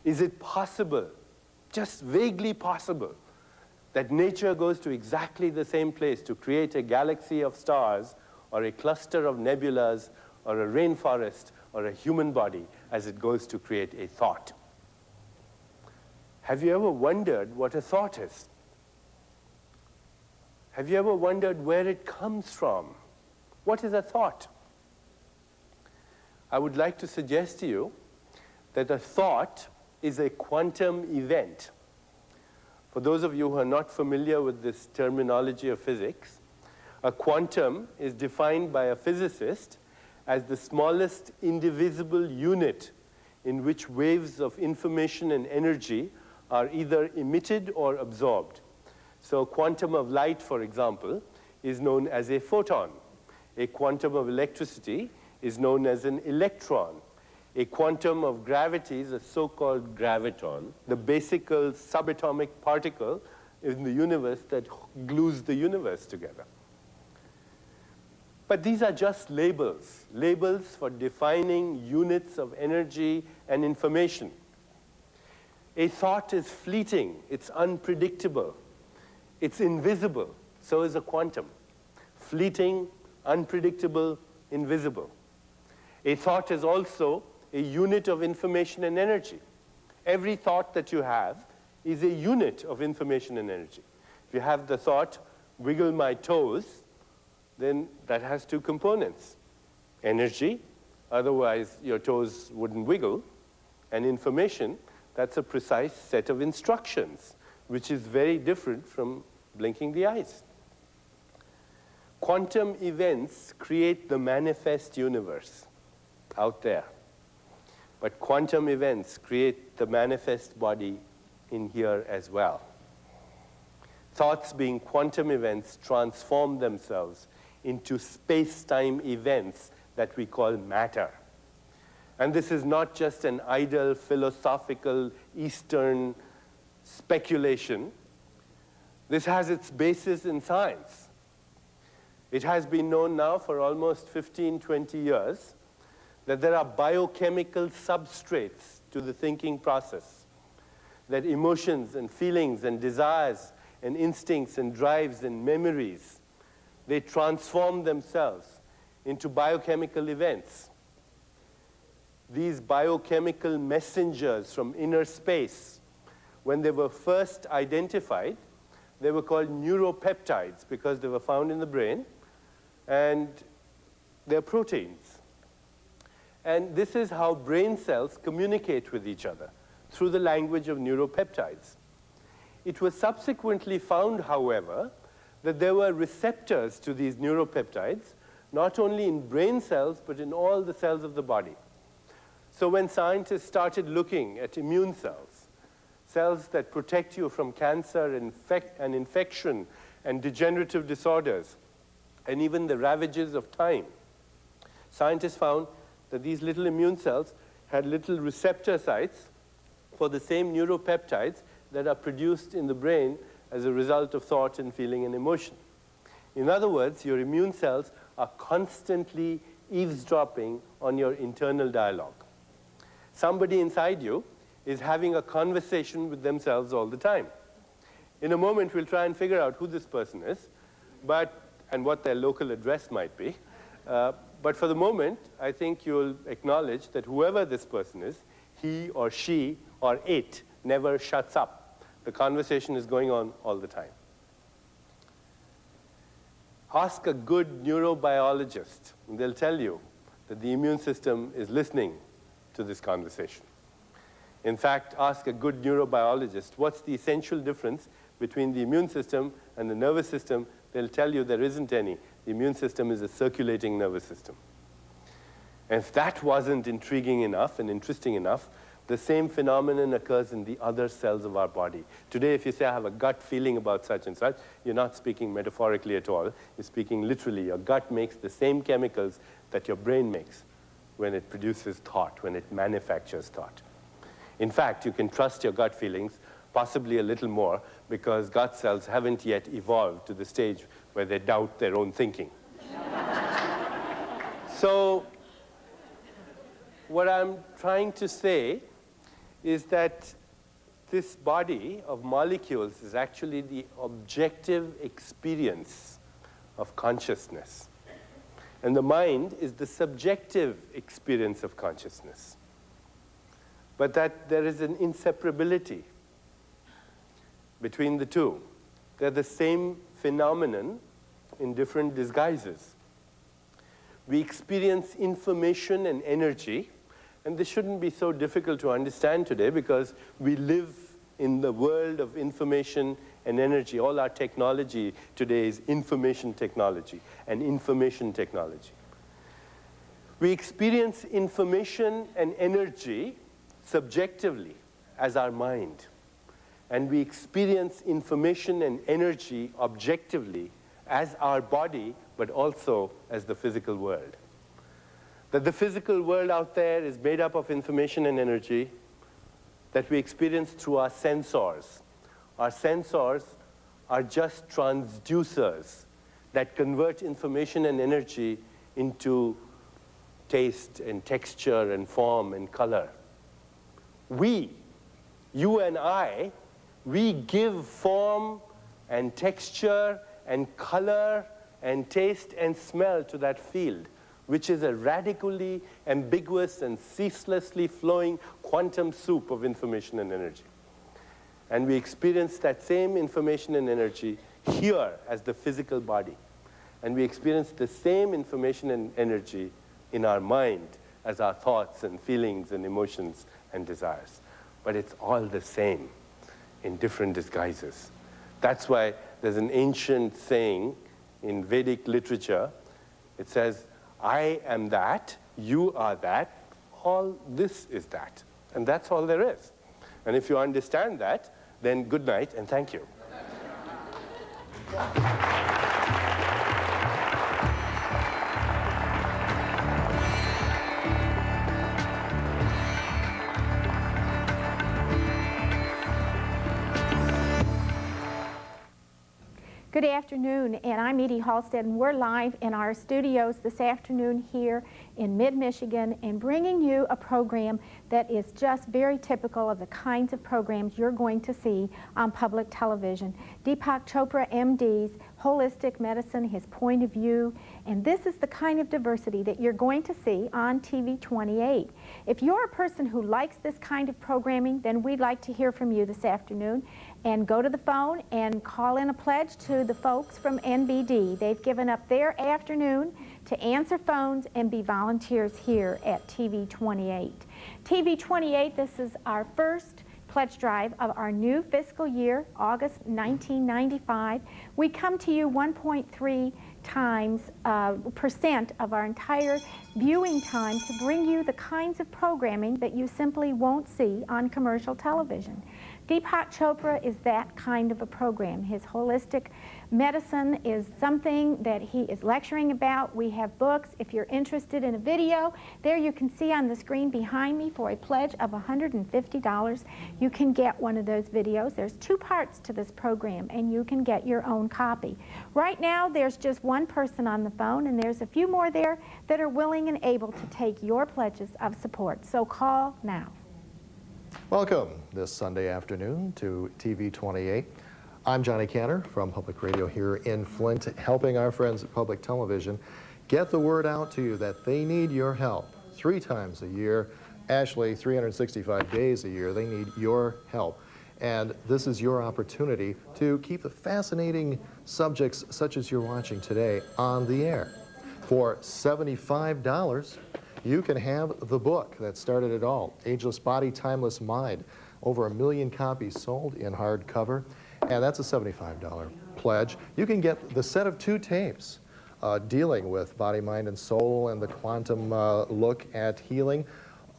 Is it possible, just vaguely possible, that nature goes to exactly the same place to create a galaxy of stars, or a cluster of nebulas, or a rainforest, or a human body, as it goes to create a thought? Have you ever wondered what a thought is? Have you ever wondered where it comes from? What is a thought? I would like to suggest to you that a thought is a quantum event. For those of you who are not familiar with this terminology of physics, a quantum is defined by a physicist as the smallest indivisible unit in which waves of information and energy are either emitted or absorbed. So a quantum of light, for example, is known as a photon. A quantum of electricity is known as an electron. A quantum of gravity is a so-called graviton, the basic subatomic particle in the universe that glues the universe together. But these are just labels, labels for defining units of energy and information. A thought is fleeting, it's unpredictable, it's invisible. So is a quantum. Fleeting, unpredictable, invisible. A thought is also a unit of information and energy. Every thought that you have is a unit of information and energy. If you have the thought, wiggle my toes, then that has two components. Energy, otherwise your toes wouldn't wiggle, and information, that's a precise set of instructions, which is very different from blinking the eyes. Quantum events create the manifest universe out there. But quantum events create the manifest body in here as well. Thoughts, being quantum events, transform themselves into space-time events that we call matter. And this is not just an idle, philosophical, Eastern speculation. This has its basis in science. It has been known now for almost 15, 20 years that there are biochemical substrates to the thinking process, that emotions and feelings and desires and instincts and drives and memories, they transform themselves into biochemical events. These biochemical messengers from inner space, when they were first identified, they were called neuropeptides because they were found in the brain, and they're proteins. And this is how brain cells communicate with each other, through the language of neuropeptides. It was subsequently found, however, that there were receptors to these neuropeptides, not only in brain cells, but in all the cells of the body. So when scientists started looking at immune cells, cells that protect you from cancer and infection and degenerative disorders, and even the ravages of time, scientists found that these little immune cells had little receptor sites for the same neuropeptides that are produced in the brain as a result of thought and feeling and emotion. In other words, your immune cells are constantly eavesdropping on your internal dialogue. Somebody inside you is having a conversation with themselves all the time. In a moment, we'll try and figure out who this person is, and what their local address might be. But for the moment, I think you'll acknowledge that whoever this person is, he or she or it never shuts up. The conversation is going on all the time. Ask a good neurobiologist, and they'll tell you that the immune system is listening to this conversation. In fact, ask a good neurobiologist, what's the essential difference between the immune system and the nervous system? They'll tell you there isn't any. The immune system is a circulating nervous system. And if that wasn't intriguing enough and interesting enough, the same phenomenon occurs in the other cells of our body. Today, if you say, I have a gut feeling about such and such, you're not speaking metaphorically at all. You're speaking literally. Your gut makes the same chemicals that your brain makes when it produces thought, when it manufactures thought. In fact, you can trust your gut feelings, possibly a little more, because gut cells haven't yet evolved to the stage where they doubt their own thinking. So, what I'm trying to say is that this body of molecules is actually the objective experience of consciousness. And the mind is the subjective experience of consciousness. But that there is an inseparability between the two. They're the same phenomenon in different disguises. We experience information and energy, and this shouldn't be so difficult to understand today because we live in the world of information and energy. All our technology today is information technology and information technology. We experience information and energy subjectively as our mind. And we experience information and energy objectively as our body, but also as the physical world. That the physical world out there is made up of information and energy that we experience through our sensors. Our sensors are just transducers that convert information and energy into taste and texture and form and color. We, you and I, we give form and texture and color and taste and smell to that field, which is a radically ambiguous and ceaselessly flowing quantum soup of information and energy. And we experience that same information and energy here as the physical body. And we experience the same information and energy in our mind as our thoughts and feelings and emotions and desires. But it's all the same in different disguises. That's why there's an ancient saying in Vedic literature. It says, I am that, you are that, all this is that. And that's all there is. And if you understand that, then good night and thank you. Good afternoon, and I'm Edie Halstead, and we're live in our studios this afternoon here in mid-Michigan and bringing you a program that is just very typical of the kinds of programs you're going to see on public television. Deepak Chopra, MD's holistic medicine, his point of view, and this is the kind of diversity that you're going to see on TV 28. If you're a person who likes this kind of programming, then we'd like to hear from you this afternoon. And go to the phone and call in a pledge to the folks from NBD. They've given up their afternoon to answer phones and be volunteers here at TV 28. TV 28, this is our first pledge drive of our new fiscal year, August 1995. We come to you 1.3 times percent of our entire viewing time to bring you the kinds of programming that you simply won't see on commercial television. Deepak Chopra is that kind of a program. His holistic medicine is something that he is lecturing about. We have books. If you're interested in a video, there you can see on the screen behind me for a pledge of $150, you can get one of those videos. There's 2 parts to this program, and you can get your own copy. Right now, there's just one person on the phone, and there's a few more there that are willing and able to take your pledges of support. So call now. Welcome this Sunday afternoon to TV 28. I'm Johnny Cantor from Public Radio here in Flint, helping our friends at Public Television get the word out to you that they need your help 3 times a year, actually 365 days a year. They need your help. And this is your opportunity to keep the fascinating subjects such as you're watching today on the air. For $75, you can have the book that started it all, Ageless Body, Timeless Mind. Over 1 million copies sold in hardcover, and that's a $75 pledge. You can get the set of 2 tapes dealing with body, mind, and soul and the quantum look at healing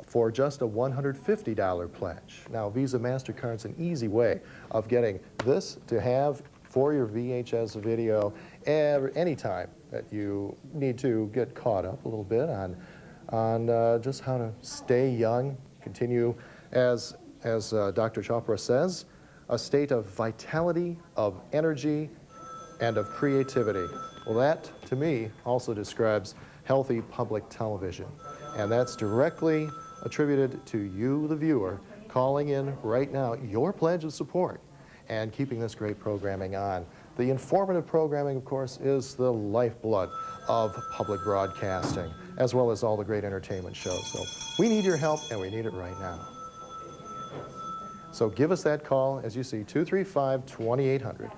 for just a $150 pledge. Now, Visa, MasterCard's an easy way of getting this to have for your VHS video anytime that you need to get caught up a little bit on just how to stay young, continue, as Dr. Chopra says, a state of vitality, of energy, and of creativity. Well, that, to me, also describes healthy public television. And that's directly attributed to you, the viewer, calling in right now your pledge of support and keeping this great programming on. The informative programming, of course, is the lifeblood of public broadcasting, as well as all the great entertainment shows. So we need your help, and we need it right now. So give us that call, as you see, 235-2800.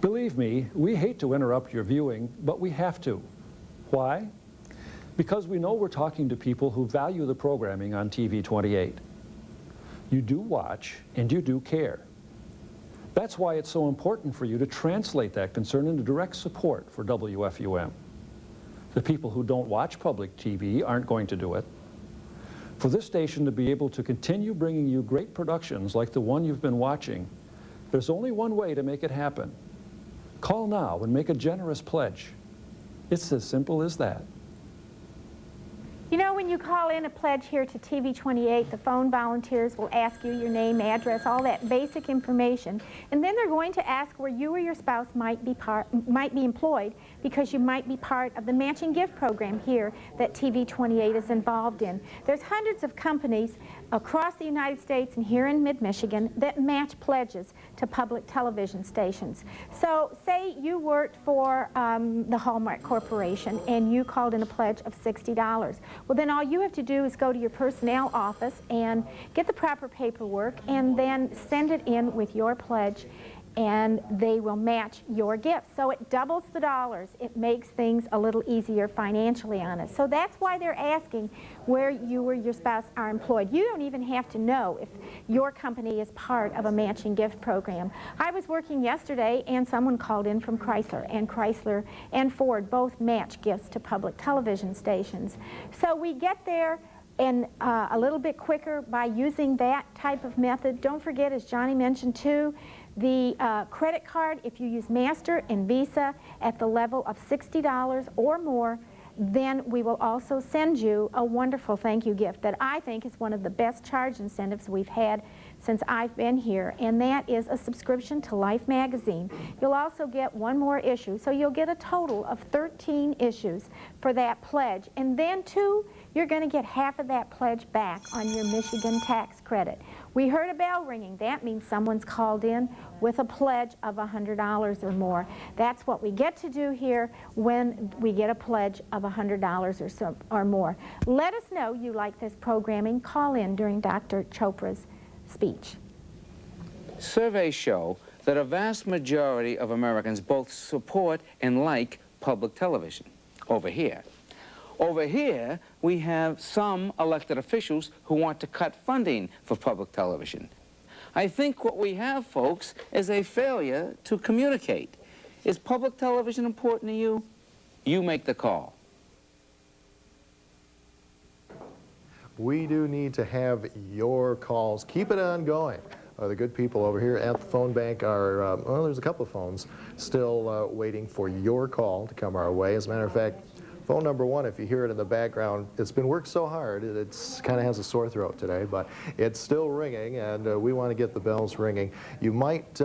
Believe me, we hate to interrupt your viewing, but we have to. Why? Because we know we're talking to people who value the programming on TV 28. You do watch, and you do care. That's why it's so important for you to translate that concern into direct support for WFUM. The people who don't watch public TV aren't going to do it. For this station to be able to continue bringing you great productions like the one you've been watching, there's only one way to make it happen. Call now and make a generous pledge. It's as simple as that. You know, when you call in a pledge here to TV 28, the phone volunteers will ask you your name, address, all that basic information, and then they're going to ask where you or your spouse might be employed, because you might be part of the matching gift program here that TV 28 is involved in. There's hundreds of companies across the United States and here in mid-Michigan that match pledges to public television stations. So say you worked for the Hallmark Corporation and you called in a pledge of $60. Well, then all you have to do is go to your personnel office and get the proper paperwork and then send it in with your pledge, and they will match your gift. So it doubles the dollars. It makes things a little easier financially on us. So that's why they're asking where you or your spouse are employed. You don't even have to know if your company is part of a matching gift program. I was working yesterday and someone called in from Chrysler and Ford both match gifts to public television stations. So we get there and a little bit quicker by using that type of method. Don't forget, as Johnny mentioned too, the credit card, if you use Master and Visa at the level of $60 or more, then we will also send you a wonderful thank you gift that I think is one of the best charge incentives we've had since I've been here, and that is a subscription to Life magazine. You'll also get one more issue, so you'll get a total of 13 issues for that pledge. And then, too, you're going to get half of that pledge back on your Michigan tax credit. We heard a bell ringing. That means someone's called in with a pledge of $100 or more. That's what we get to do here when we get a pledge of $100 or more. Let us know you like this programming. Call in during Dr. Chopra's speech. Surveys show that a vast majority of Americans both support and like public television over here. Over here, we have some elected officials who want to cut funding for public television. I think what we have, folks, is a failure to communicate. Is public television important to you? You make the call. We do need to have your calls. Keep it on going. The good people over here at the phone bank are, well, there's a couple of phones still waiting for your call to come our way. As a matter of fact, phone number 1, if you hear it in the background, it's been worked so hard, it kind of has a sore throat today, but it's still ringing, and we want to get the bells ringing. You might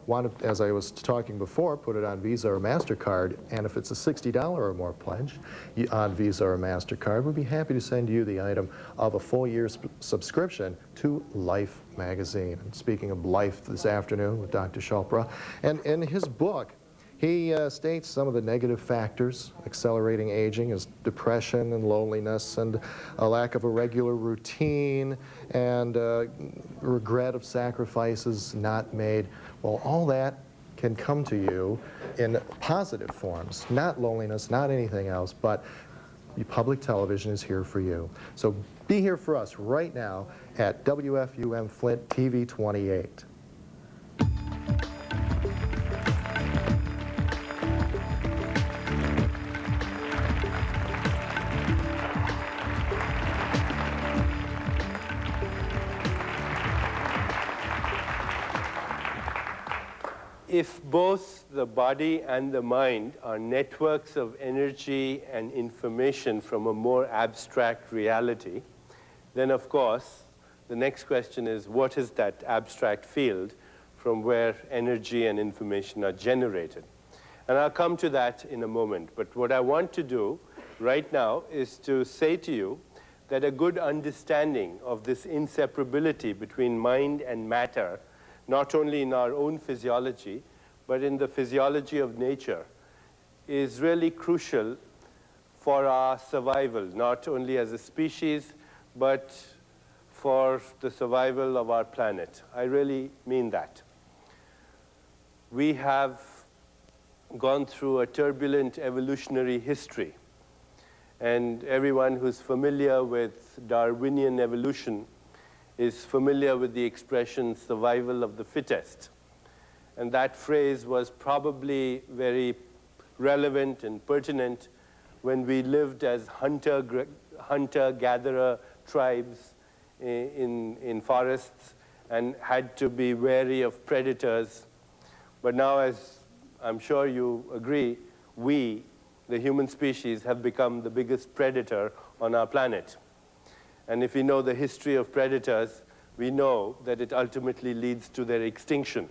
want to, as I was talking before, put it on Visa or MasterCard, and if it's a $60 or more pledge on Visa or MasterCard, we'd be happy to send you the item of a full year's subscription to Life magazine. And speaking of Life this afternoon with Dr. Chopra, and in his book, he states some of the negative factors accelerating aging is depression and loneliness and a lack of a regular routine and regret of sacrifices not made. Well, all that can come to you in positive forms, not loneliness, not anything else, but public television is here for you. So be here for us right now at WFUM Flint TV 28. If both the body and the mind are networks of energy and information from a more abstract reality, then of course the next question is, what is that abstract field from where energy and information are generated? And I'll come to that in a moment. But what I want to do right now is to say to you that a good understanding of this inseparability between mind and matter, not only in our own physiology, but in the physiology of nature, is really crucial for our survival, not only as a species, but for the survival of our planet. I really mean that. We have gone through a turbulent evolutionary history, and everyone who's familiar with Darwinian evolution is familiar with the expression survival of the fittest. And that phrase was probably very relevant and pertinent when we lived as hunter-gatherer tribes in forests and had to be wary of predators. But now, as I'm sure you agree, we, the human species, have become the biggest predator on our planet. And if we know the history of predators, we know that it ultimately leads to their extinction.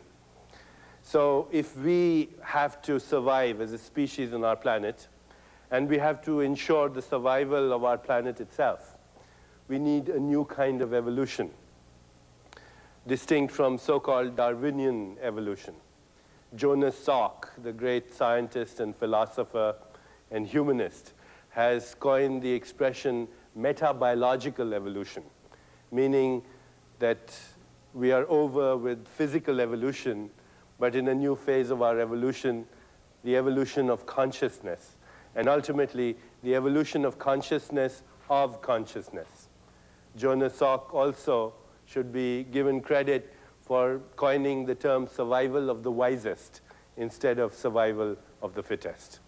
So if we have to survive as a species on our planet, and we have to ensure the survival of our planet itself, we need a new kind of evolution, distinct from so-called Darwinian evolution. Jonas Salk, the great scientist and philosopher and humanist, has coined the expression metabiological evolution, meaning that we are over with physical evolution, but in a new phase of our evolution, the evolution of consciousness, and ultimately the evolution of consciousness of consciousness. Jonas Salk also should be given credit for coining the term survival of the wisest instead of survival of the fittest.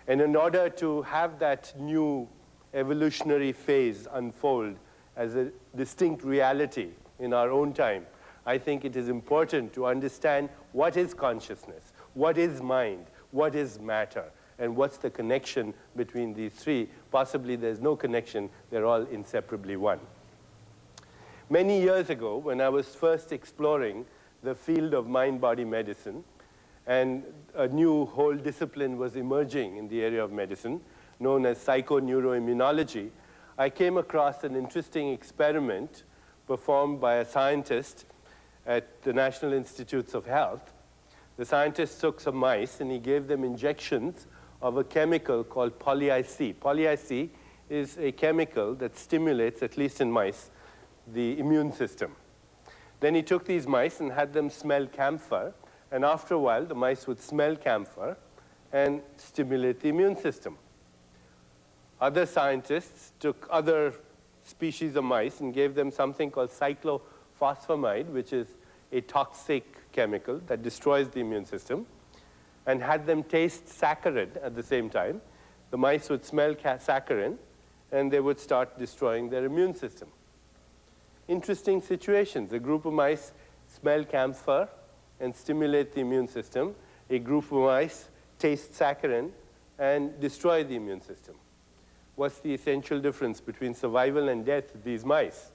And in order to have that new evolutionary phase unfold as a distinct reality in our own time, I think it is important to understand what is consciousness, what is mind, what is matter, and what's the connection between these three. Possibly there's no connection, they're all inseparably one. Many years ago, when I was first exploring the field of mind-body medicine, and a new whole discipline was emerging in the area of medicine, known as psychoneuroimmunology, I came across an interesting experiment performed by a scientist at the National Institutes of Health. The scientist took some mice and he gave them injections of a chemical called poly-IC. Poly-IC is a chemical that stimulates, at least in mice, the immune system. Then he took these mice and had them smell camphor, and after a while, the mice would smell camphor and stimulate the immune system. Other scientists took other species of mice and gave them something called cyclophosphamide, which is a toxic chemical that destroys the immune system, and had them taste saccharin at the same time. The mice would smell saccharin, and they would start destroying their immune system. Interesting situations. A group of mice smell camphor and stimulate the immune system. A group of mice taste saccharin and destroy the immune system. What's the essential difference between survival and death of these mice?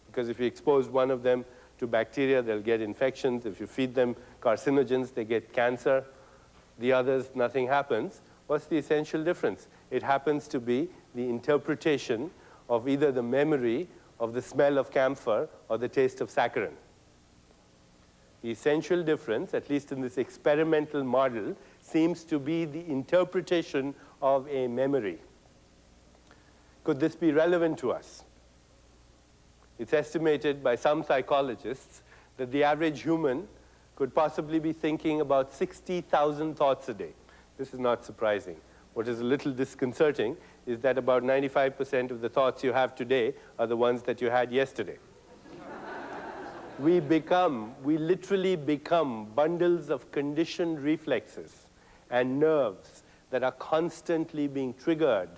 Because if you expose one of them to bacteria, they'll get infections. If you feed them carcinogens, they get cancer. The others, nothing happens. What's the essential difference? It happens to be the interpretation of either the memory of the smell of camphor or the taste of saccharin. The essential difference, at least in this experimental model, seems to be the interpretation of a memory. Could this be relevant to us? It's estimated by some psychologists that the average human could possibly be thinking about 60,000 thoughts a day. This is not surprising. What is a little disconcerting is that about 95% of the thoughts you have today are the ones that you had yesterday. We literally become bundles of conditioned reflexes and nerves that are constantly being triggered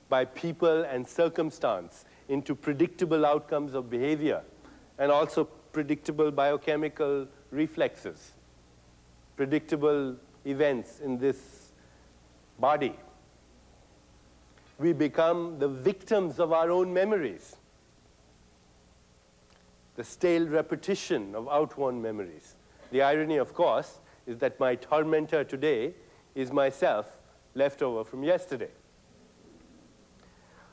by people and circumstance into predictable outcomes of behavior and also predictable biochemical reflexes, predictable events in this body. We become the victims of our own memories, the stale repetition of outworn memories. The irony, of course, is that my tormentor today is myself left over from yesterday.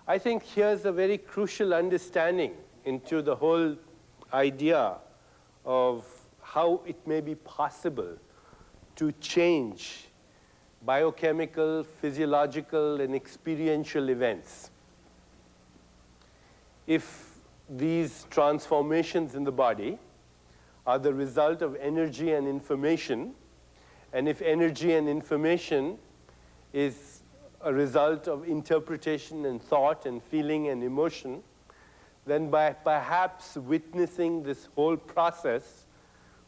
I think here's a very crucial understanding into the whole idea of how it may be possible to change biochemical, physiological, and experiential events. If these transformations in the body are the result of energy and information, and if energy and information is a result of interpretation and thought and feeling and emotion, then by perhaps witnessing this whole process,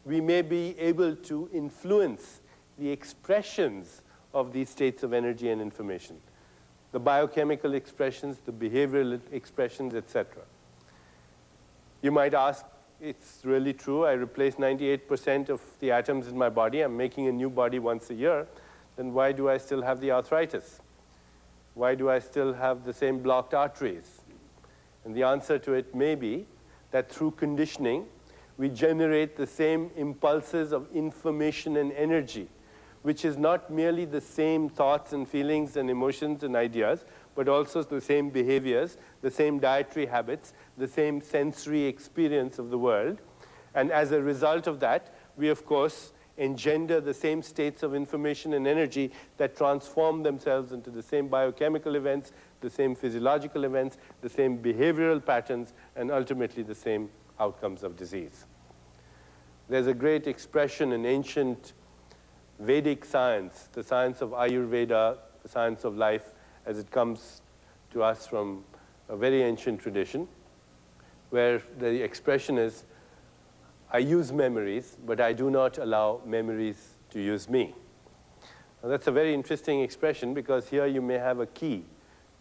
we may be able to influence the expressions of these states of energy and information, the biochemical expressions, the behavioral expressions, etc. You might ask, it's really true, I replace 98% of the atoms in my body, I'm making a new body once a year, then why do I still have the arthritis? Why do I still have the same blocked arteries? And the answer to it may be that through conditioning, we generate the same impulses of information and energy, which is not merely the same thoughts and feelings and emotions and ideas, but also the same behaviors, the same dietary habits, the same sensory experience of the world. And as a result of that, we, of course, engender the same states of information and energy that transform themselves into the same biochemical events, the same physiological events, the same behavioral patterns, and ultimately the same outcomes of disease. There's a great expression in ancient Vedic science, the science of Ayurveda, the science of life, as it comes to us from a very ancient tradition, where the expression is, I use memories, but I do not allow memories to use me. Now, that's a very interesting expression because here you may have a key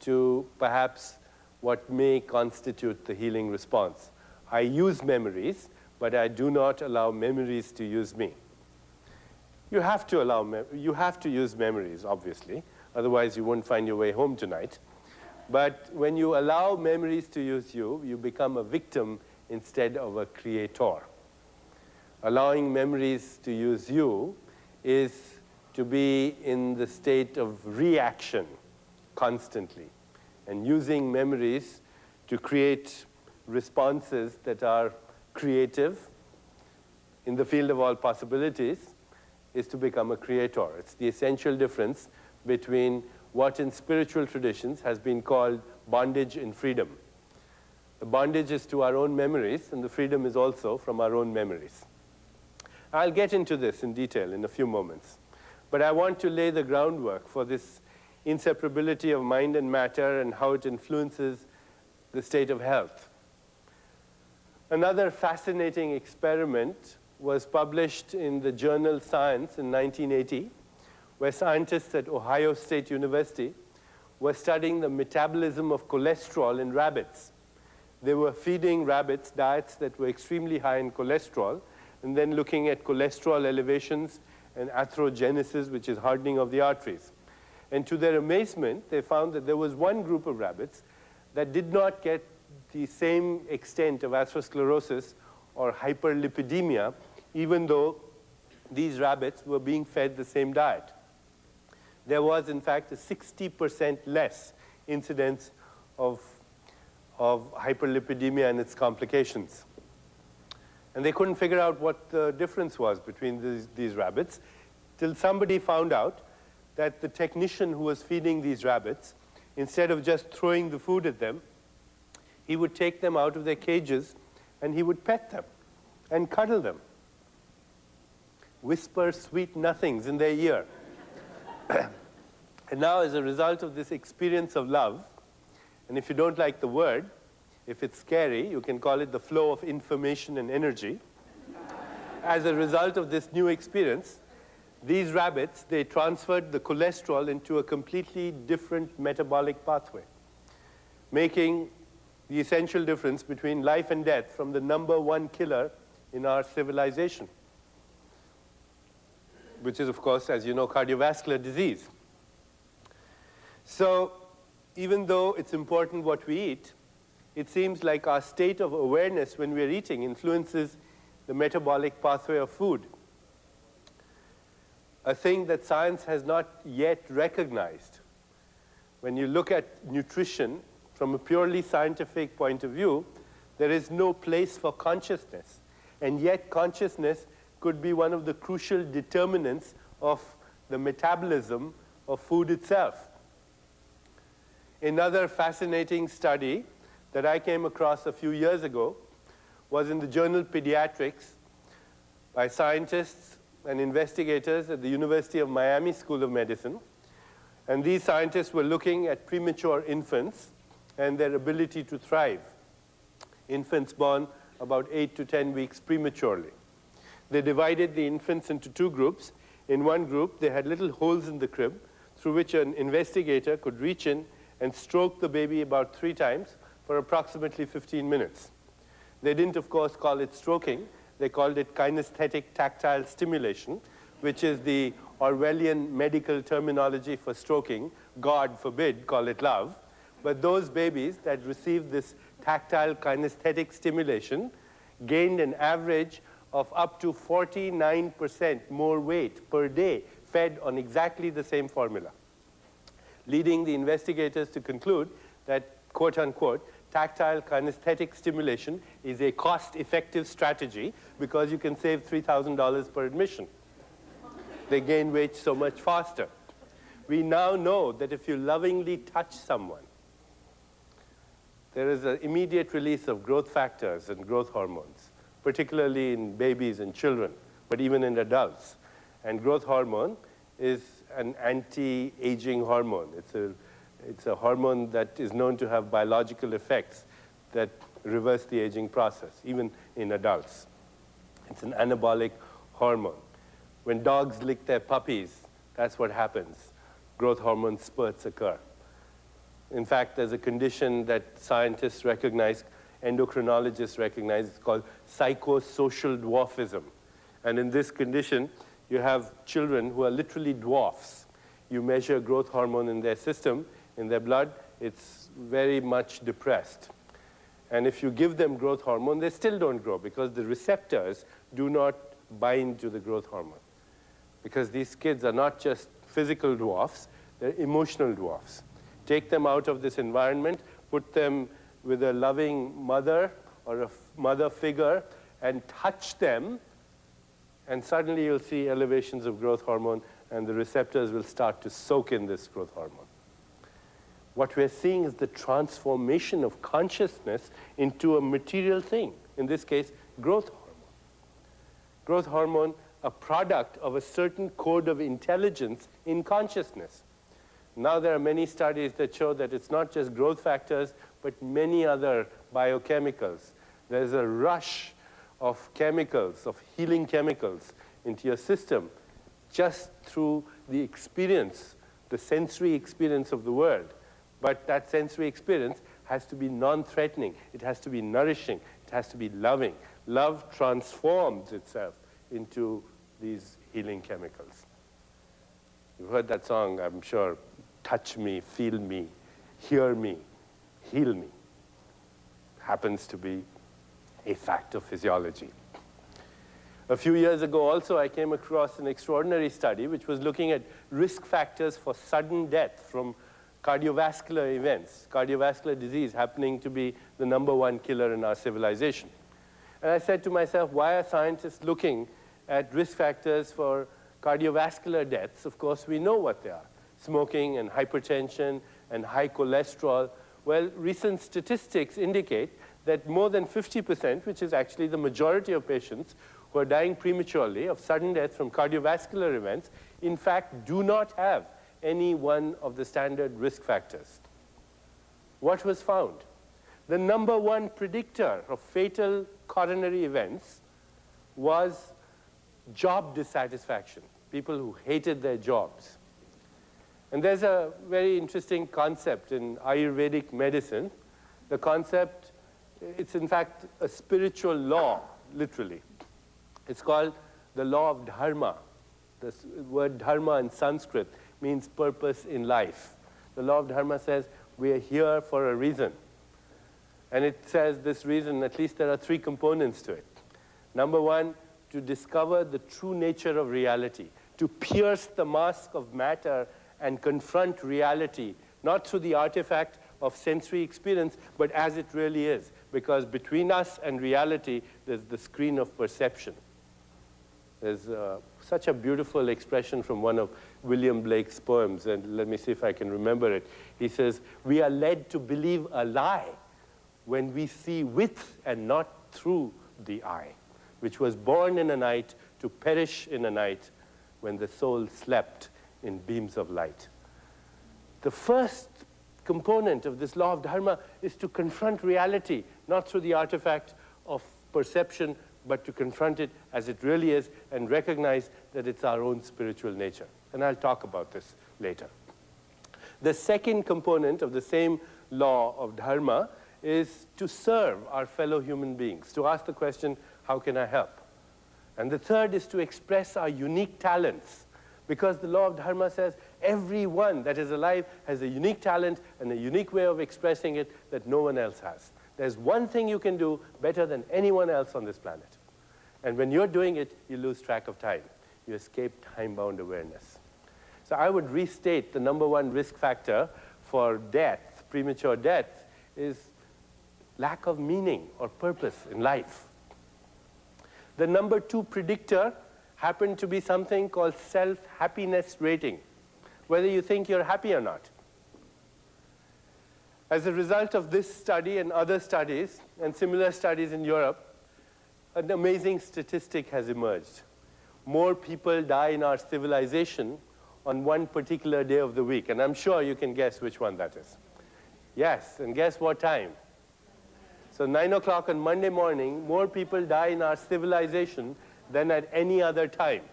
to perhaps what may constitute the healing response. I use memories, but I do not allow memories to use me. You have to use memories, obviously, otherwise you won't find your way home tonight. But when you allow memories to use you, you become a victim instead of a creator. Allowing memories to use you is to be in the state of reaction constantly, and using memories to create responses that are creative in the field of all possibilities is to become a creator. It's the essential difference between what in spiritual traditions has been called bondage and freedom. The bondage is to our own memories, and the freedom is also from our own memories. I'll get into this in detail in a few moments, but I want to lay the groundwork for this inseparability of mind and matter and how it influences the state of health. Another fascinating experiment was published in the journal Science in 1980, where scientists at Ohio State University were studying the metabolism of cholesterol in rabbits. They were feeding rabbits diets that were extremely high in cholesterol, and then looking at cholesterol elevations and atherogenesis, which is hardening of the arteries. And to their amazement, they found that there was one group of rabbits that did not get the same extent of atherosclerosis or hyperlipidemia, even though these rabbits were being fed the same diet. There was, in fact, a 60% less incidence of hyperlipidemia and its complications. And they couldn't figure out what the difference was between these rabbits, till somebody found out that the technician who was feeding these rabbits, instead of just throwing the food at them, he would take them out of their cages and he would pet them and cuddle them, whisper sweet nothings in their ear. And now, as a result of this experience of love, and if you don't like the word, if it's scary, you can call it the flow of information and energy. As a result of this new experience, these rabbits, they transferred the cholesterol into a completely different metabolic pathway, making the essential difference between life and death from the #1 killer in our civilization, which is, of course, as you know, cardiovascular disease. So even though it's important what we eat, it seems like our state of awareness when we're eating influences the metabolic pathway of food, a thing that science has not yet recognized. When you look at nutrition from a purely scientific point of view, there is no place for consciousness, and yet consciousness could be one of the crucial determinants of the metabolism of food itself. Another fascinating study that I came across a few years ago was in the journal Pediatrics by scientists and investigators at the University of Miami School of Medicine. And these scientists were looking at premature infants and their ability to thrive. Infants born about 8 to 10 weeks prematurely. They divided the infants into two groups. In one group, they had little holes in the crib through which an investigator could reach in and stroke the baby about 3 times for approximately 15 minutes. They didn't, of course, call it stroking. They called it kinesthetic tactile stimulation, which is the Orwellian medical terminology for stroking. God forbid, call it love. But those babies that received this tactile kinesthetic stimulation gained an average of up to 49% more weight per day, fed on exactly the same formula, leading the investigators to conclude that, quote unquote, tactile kinesthetic stimulation is a cost-effective strategy because you can save $3,000 per admission. They gain weight so much faster. We now know that if you lovingly touch someone, there is an immediate release of growth factors and growth hormones, particularly in babies and children, but even in adults. And growth hormone is an anti-aging hormone. It's a hormone that is known to have biological effects that reverse the aging process, even in adults. It's an anabolic hormone. When dogs lick their puppies, that's what happens. Growth hormone spurts occur. In fact, there's a condition that scientists recognize, endocrinologists recognize, it's called psychosocial dwarfism. And in this condition, you have children who are literally dwarfs. You measure growth hormone in their system, in their blood, it's very much depressed. And if you give them growth hormone, they still don't grow because the receptors do not bind to the growth hormone. Because these kids are not just physical dwarfs, they're emotional dwarfs. Take them out of this environment, put them with a loving mother or a mother figure, and touch them, and suddenly you'll see elevations of growth hormone, and the receptors will start to soak in this growth hormone. What we're seeing is the transformation of consciousness into a material thing, in this case, growth hormone. Growth hormone, a product of a certain code of intelligence in consciousness. Now there are many studies that show that it's not just growth factors, but many other biochemicals. There's a rush of chemicals, of healing chemicals into your system just through the experience, the sensory experience of the world. But that sensory experience has to be non-threatening. It has to be nourishing. It has to be loving. Love transforms itself into these healing chemicals. You've heard that song, I'm sure. Touch me, feel me, hear me, heal me. Happens to be a fact of physiology. A few years ago also, I came across an extraordinary study which was looking at risk factors for sudden death from cardiovascular events, cardiovascular disease happening to be the #1 killer in our civilization. And I said to myself, why are scientists looking at risk factors for cardiovascular deaths? Of course, we know what they are. Smoking and hypertension and high cholesterol. Well, recent statistics indicate that more than 50%, which is actually the majority of patients who are dying prematurely of sudden death from cardiovascular events, in fact, do not have any one of the standard risk factors. What was found? The #1 predictor of fatal coronary events was job dissatisfaction, people who hated their jobs. And there's a very interesting concept in Ayurvedic medicine. The concept, it's in fact a spiritual law, literally. It's called the law of dharma. The word dharma in Sanskrit means purpose in life. The law of dharma says we are here for a reason. And it says this reason, at least there are 3 components to it. #1, to discover the true nature of reality, to pierce the mask of matter and confront reality, not through the artifact of sensory experience, but as it really is. Because between us and reality, there's the screen of perception. There's such a beautiful expression from one of William Blake's poems, and let me see if I can remember it. He says, we are led to believe a lie when we see with and not through the eye, which was born in a night to perish in a night when the soul slept in beams of light. The first component of this law of dharma is to confront reality, not through the artifact of perception, but to confront it as it really is and recognize that it's our own spiritual nature. And I'll talk about this later. The second component of the same law of dharma is to serve our fellow human beings, to ask the question, how can I help? And the third is to express our unique talents, because the law of dharma says everyone that is alive has a unique talent and a unique way of expressing it that no one else has. There's one thing you can do better than anyone else on this planet. And when you're doing it, you lose track of time. You escape time-bound awareness. So I would restate the #1 risk factor for death, premature death, is lack of meaning or purpose in life. The #2 predictor happened to be something called self-happiness rating, whether you think you're happy or not. As a result of this study and other studies, and similar studies in Europe, an amazing statistic has emerged. More people die in our civilization on one particular day of the week, and I'm sure you can guess which one that is. Yes, and guess what time? So 9 o'clock on Monday morning, more people die in our civilization than at any other time.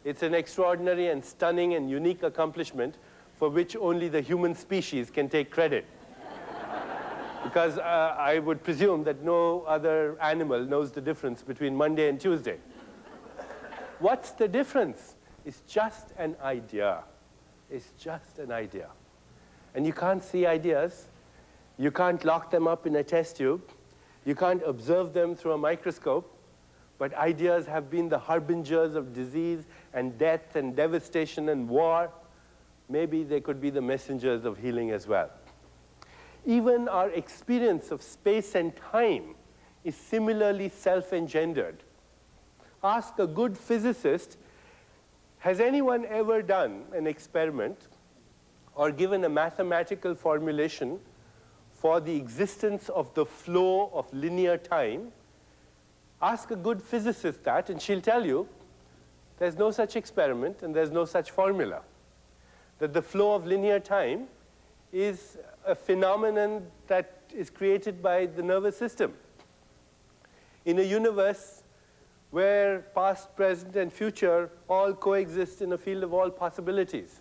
It's an extraordinary and stunning and unique accomplishment for which only the human species can take credit. Because I would presume that no other animal knows the difference between Monday and Tuesday. What's the difference? It's just an idea. It's just an idea. And you can't see ideas. You can't lock them up in a test tube. You can't observe them through a microscope, but ideas have been the harbingers of disease and death and devastation and war. Maybe they could be the messengers of healing as well. Even our experience of space and time is similarly self-engendered. Ask a good physicist, has anyone ever done an experiment or given a mathematical formulation for the existence of the flow of linear time? Ask a good physicist that, and she'll tell you there's no such experiment and there's no such formula. That the flow of linear time is a phenomenon that is created by the nervous system. In a universe where past, present, and future all coexist in a field of all possibilities,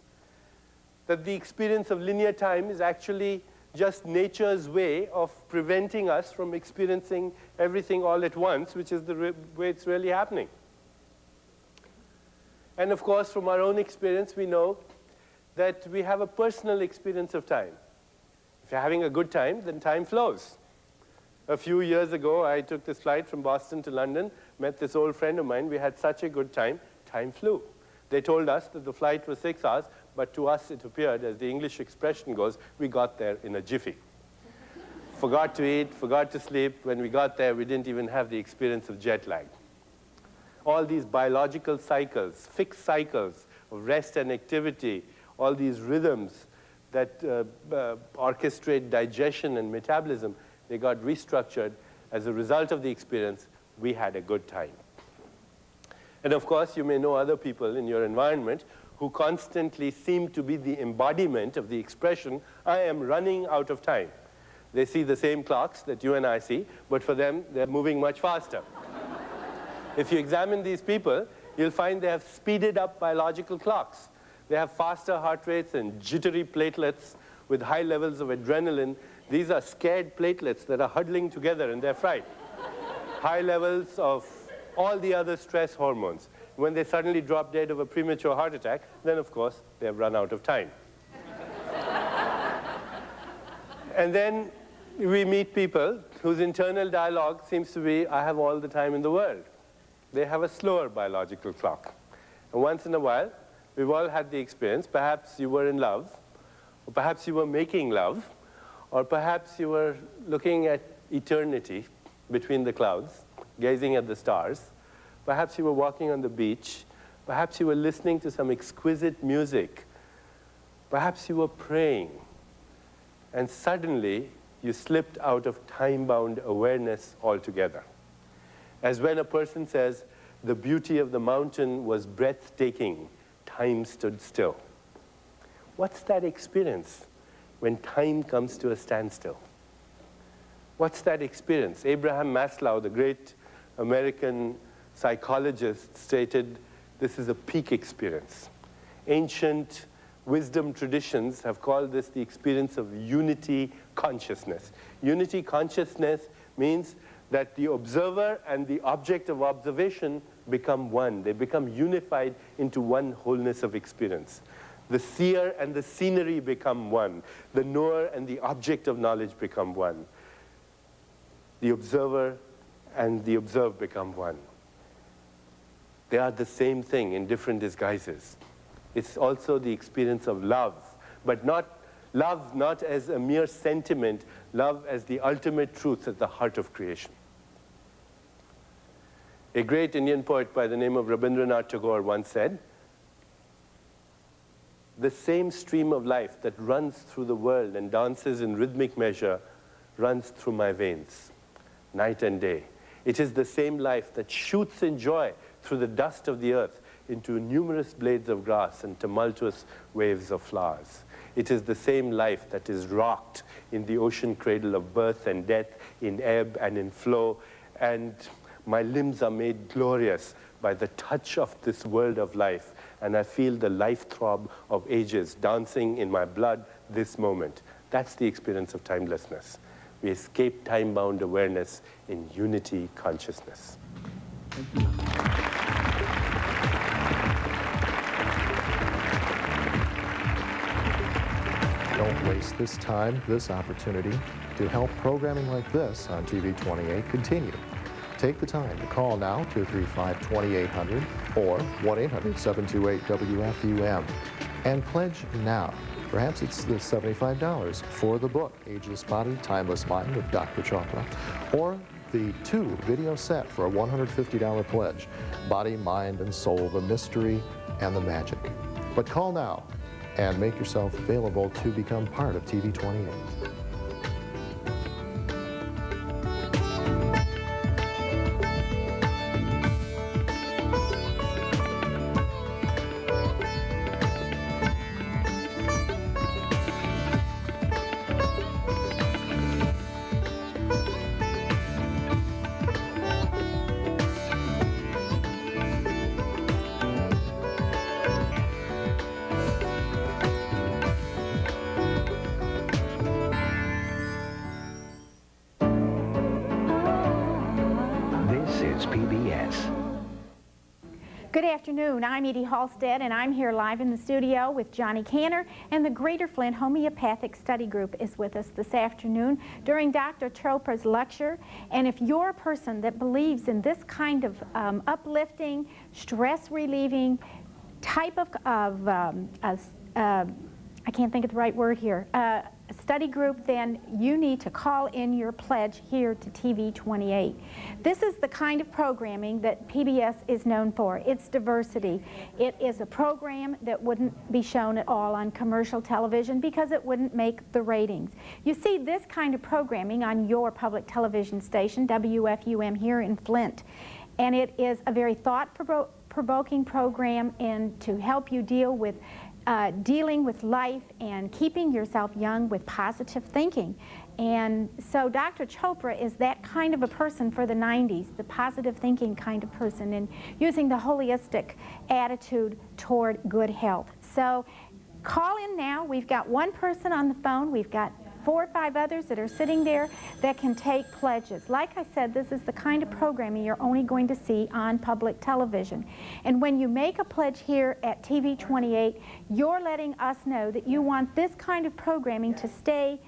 that the experience of linear time is actually just nature's way of preventing us from experiencing everything all at once, which is the way it's really happening. And of course, from our own experience, we know that we have a personal experience of time. If you're having a good time, then time flows. A few years ago, I took this flight from Boston to London, met this old friend of mine. We had such a good time, time flew. They told us that the flight was 6 hours, but to us it appeared, as the English expression goes, we got there in a jiffy. Forgot to eat, forgot to sleep. When we got there, we didn't even have the experience of jet lag. All these biological cycles, fixed cycles of rest and activity, all these rhythms that orchestrate digestion and metabolism, they got restructured. As a result of the experience, we had a good time. And of course, you may know other people in your environment who constantly seem to be the embodiment of the expression, I am running out of time. They see the same clocks that you and I see, but for them, they're moving much faster. If you examine these people, you'll find they have speeded up biological clocks. They have faster heart rates and jittery platelets with high levels of adrenaline. These are scared platelets that are huddling together in their fright. High levels of all the other stress hormones. When they suddenly drop dead of a premature heart attack, then of course they have run out of time. And then we meet people whose internal dialogue seems to be, I have all the time in the world. They have a slower biological clock. And once in a while, we've all had the experience. Perhaps you were in love, or perhaps you were making love, or perhaps you were looking at eternity between the clouds, gazing at the stars. Perhaps you were walking on the beach. Perhaps you were listening to some exquisite music. Perhaps you were praying. And suddenly, you slipped out of time-bound awareness altogether. As when a person says, the beauty of the mountain was breathtaking, time stood still. What's that experience when time comes to a standstill? What's that experience? Abraham Maslow, the great American psychologist, stated this is a peak experience. Ancient wisdom traditions have called this the experience of unity consciousness. Unity consciousness means that the observer and the object of observation become one. They become unified into one wholeness of experience. The seer and the scenery become one. The knower and the object of knowledge become one. The observer and the observed become one. They are the same thing in different disguises. It's also the experience of love, but love not as a mere sentiment, love as the ultimate truth at the heart of creation. A great Indian poet by the name of Rabindranath Tagore once said, the same stream of life that runs through the world and dances in rhythmic measure runs through my veins, night and day. It is the same life that shoots in joy through the dust of the earth into numerous blades of grass and tumultuous waves of flowers. It is the same life that is rocked in the ocean cradle of birth and death, in ebb and in flow, and my limbs are made glorious by the touch of this world of life, and I feel the life throb of ages dancing in my blood this moment. That's the experience of timelessness. We escape time-bound awareness in unity consciousness. Don't waste this time, this opportunity to help programming like this on TV 28 continue. Take the time to call now, 235-2800 or 1-800-728-WFUM, and pledge now. Perhaps it's the $75 for the book, Ageless Body, Timeless Mind of Dr. Chopra, or the 2-video set for a $150 pledge, Body, Mind, and Soul, the Mystery and the Magic. But call now and make yourself available to become part of TV 28. PBS. Good afternoon. I'm Edie Halstead, and I'm here live in the studio with Johnny Canner, and the Greater Flint Homeopathic Study Group is with us this afternoon during Dr. Chopra's lecture. And if you're a person that believes in this kind of uplifting, stress-relieving type of I can't think of the right word here, study group, then you need to call in your pledge here to TV 28. This is the kind of programming that PBS is known for. It's diversity. It is a program that wouldn't be shown at all on commercial television because it wouldn't make the ratings. You see this kind of programming on your public television station, WFUM here in Flint, and it is a very thought-provoking program and to help you deal with dealing with life and keeping yourself young with positive thinking. And so Dr. Chopra is that kind of a person for the 90s, the positive thinking kind of person, and using the holistic attitude toward good health. So call in now. We've got one person on the phone. We've got 4 or 5 others that are sitting there that can take pledges. Like I said, this is the kind of programming you're only going to see on public television. And when you make a pledge here at TV 28, you're letting us know that you want this kind of programming to stay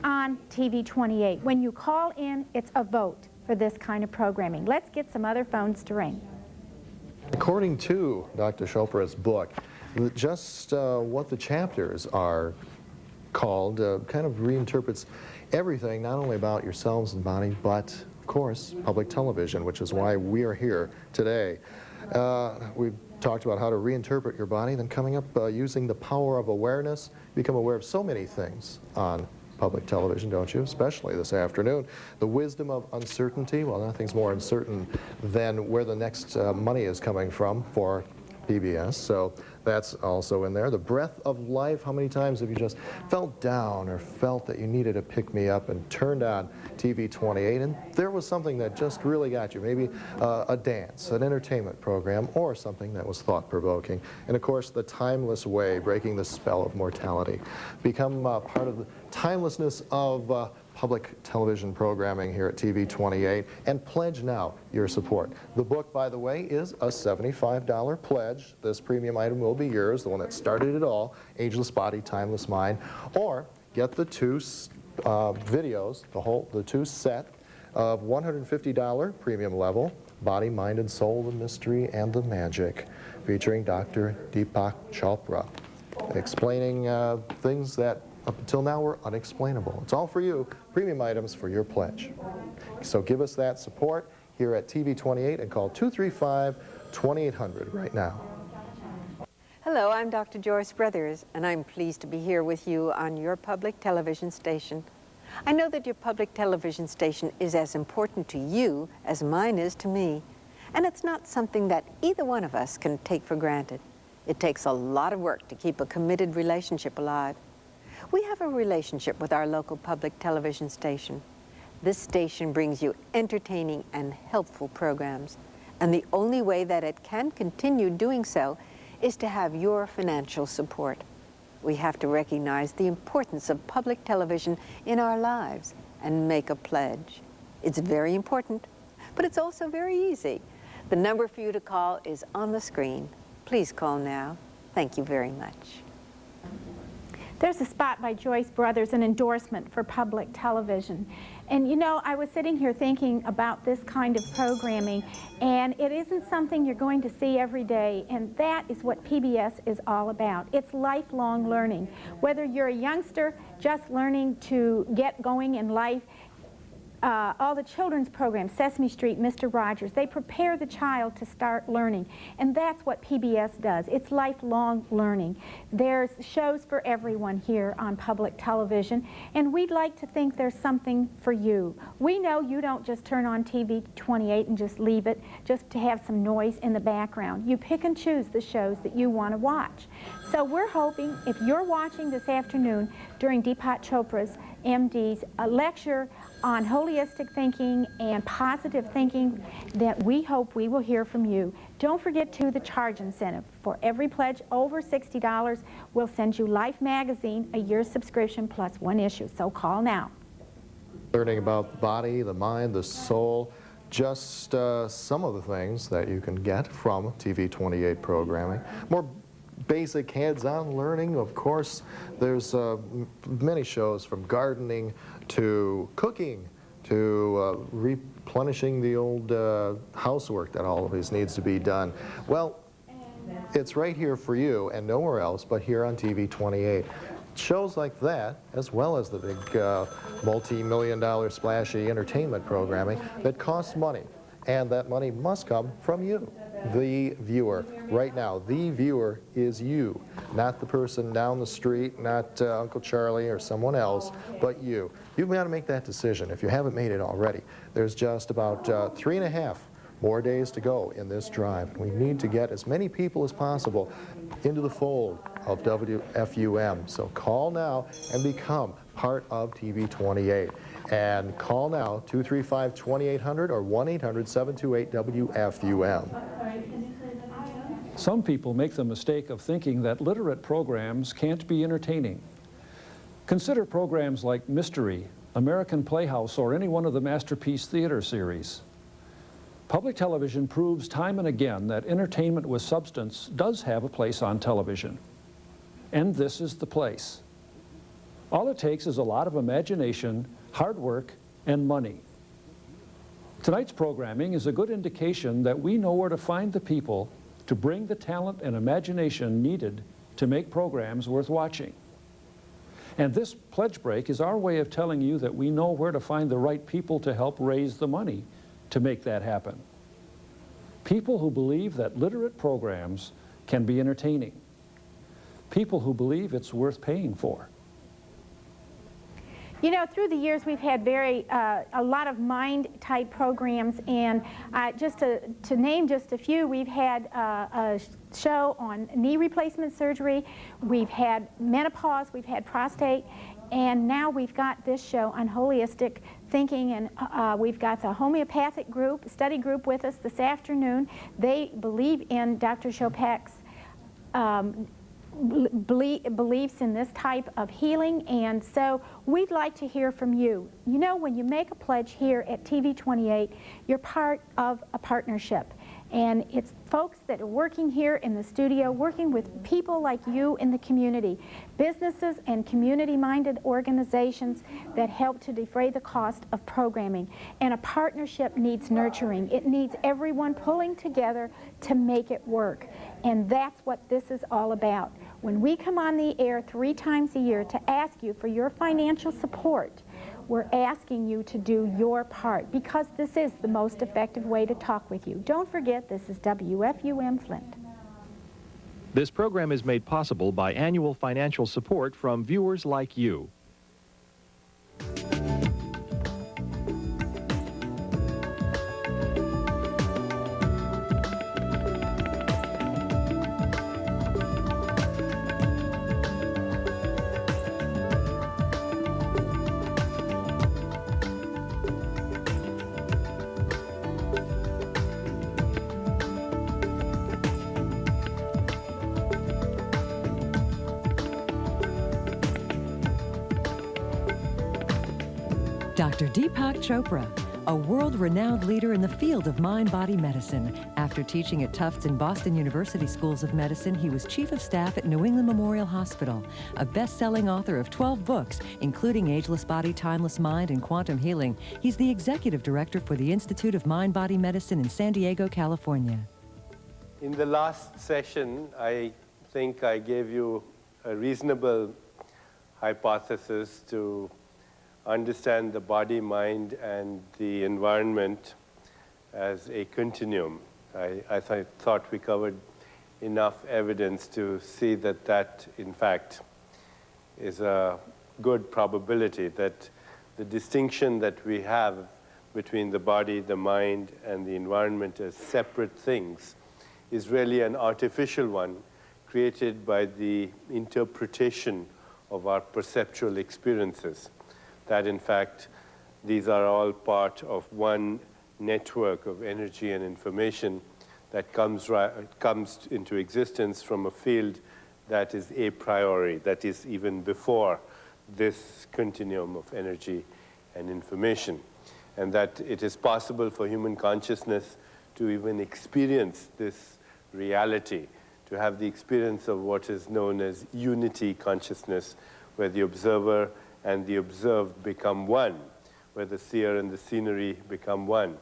on TV 28. When you call in, it's a vote for this kind of programming. Let's get some other phones to ring. According to Dr. Chopra's book, just what the chapters are called kind of reinterprets everything, not only about yourselves and body, but of course public television, which is why we are here today. We've talked about how to reinterpret your body, then coming up using the power of awareness, become aware of so many things on public television, don't you? Especially this afternoon. The wisdom of uncertainty. Well, nothing's more uncertain than where the next money is coming from for PBS, so that's also in there. The breath of life. How many times have you just felt down or felt that you needed to pick me up and turned on TV 28 and there was something that just really got you? Maybe a dance, an entertainment program, or something that was thought-provoking. And of course, the timeless way, breaking the spell of mortality. Become part of the timelessness of public television programming here at TV 28, and pledge now your support. The book, by the way, is a $75 pledge. This premium item will be yours, the one that started it all, Ageless Body, Timeless Mind, or get the 2 videos, the 2 set of $150 premium level, Body, Mind, and Soul, the Mystery and the Magic, featuring Dr. Deepak Chopra, explaining things that up until now were unexplainable. It's all for you, premium items for your pledge. So give us that support here at TV 28 and call 235-2800 right now. Hello, I'm Dr. Joyce Brothers, and I'm pleased to be here with you on your public television station. I know that your public television station is as important to you as mine is to me, and it's not something that either one of us can take for granted. It takes a lot of work to keep a committed relationship alive. We have a relationship with our local public television station. This station brings you entertaining and helpful programs, and the only way that it can continue doing so is to have your financial support. We have to recognize the importance of public television in our lives and make a pledge. It's very important, but it's also very easy. The number for you to call is on the screen. Please call now. Thank you very much. There's a spot by Joyce Brothers, an endorsement for public television. And you know, I was sitting here thinking about this kind of programming, and it isn't something you're going to see every day, and that is what PBS is all about. It's lifelong learning. Whether you're a youngster just learning to get going in life, all the children's programs, Sesame Street, Mr. Rogers, they prepare the child to start learning. And that's what PBS does. It's lifelong learning. There's shows for everyone here on public television, and we'd like to think there's something for you. We know you don't just turn on TV 28 and just leave it just to have some noise in the background. You pick and choose the shows that you want to watch. So we're hoping if you're watching this afternoon during Deepak Chopra's MD's lecture on holistic thinking and positive thinking, that we hope we will hear from you. Don't forget to the charge incentive. For every pledge over $60, we'll send you Life magazine, a year's subscription plus 1 issue. So call now. Learning about the body, the mind, the soul, just some of the things that you can get from TV 28 programming. More basic hands-on learning, of course. There's many shows from gardening to cooking to replenishing the old housework that always needs to be done. Well, it's right here for you and nowhere else but here on TV 28. Shows like that, as well as the big multi-million-dollar splashy entertainment programming that costs money, and that money must come from you, the viewer. Right now, the viewer is you, not the person down the street, not Uncle Charlie or someone else, but you. You've got to make that decision if you haven't made it already. There's just about 3.5 more days to go in this drive. We need to get as many people as possible into the fold of WFUM. So call now and become part of TV 28. And call now, 235-2800 or 1-800-728-WFUM. Some people make the mistake of thinking that literate programs can't be entertaining. Consider programs like Mystery, American Playhouse, or any one of the Masterpiece Theater series. Public television proves time and again that entertainment with substance does have a place on television. And this is the place. All it takes is a lot of imagination, hard work, and money. Tonight's programming is a good indication that we know where to find the people to bring the talent and imagination needed to make programs worth watching. And this pledge break is our way of telling you that we know where to find the right people to help raise the money to make that happen. People who believe that literate programs can be entertaining. People who believe it's worth paying for. You know, through the years we've had a lot of mind-type programs, and just to name just a few, we've had a show on knee replacement surgery, we've had menopause, we've had prostate, and now we've got this show on holistic thinking, and we've got the homeopathic group, study group with us this afternoon. They believe in Dr. Choprak's beliefs in this type of healing, and so we'd like to hear from you. You know, when you make a pledge here at TV 28, you're part of a partnership, and it's folks that are working here in the studio, working with people like you in the community, businesses and community-minded organizations that help to defray the cost of programming. And a partnership needs nurturing. It needs everyone pulling together to make it work. And that's what this is all about. When we come on the air 3 times a year to ask you for your financial support, we're asking you to do your part, because this is the most effective way to talk with you. Don't forget, this is WFUM Flint. This program is made possible by annual financial support from viewers like you. Dr. Deepak Chopra, a world-renowned leader in the field of mind-body medicine. After teaching at Tufts and Boston University Schools of Medicine, he was Chief of Staff at New England Memorial Hospital, a best-selling author of 12 books, including Ageless Body, Timeless Mind, and Quantum Healing. He's the Executive Director for the Institute of Mind-Body Medicine in San Diego, California. In the last session, I think I gave you a reasonable hypothesis to understand the body, mind, and the environment as a continuum. I thought we covered enough evidence to see that that, in fact, is a good probability that the distinction that we have between the body, the mind, and the environment as separate things is really an artificial one created by the interpretation of our perceptual experiences. That, in fact, these are all part of one network of energy and information that comes into existence from a field that is a priori, that is even before this continuum of energy and information. And that it is possible for human consciousness to even experience this reality, to have the experience of what is known as unity consciousness, where the observer and the observed become one, where the seer and the scenery become one.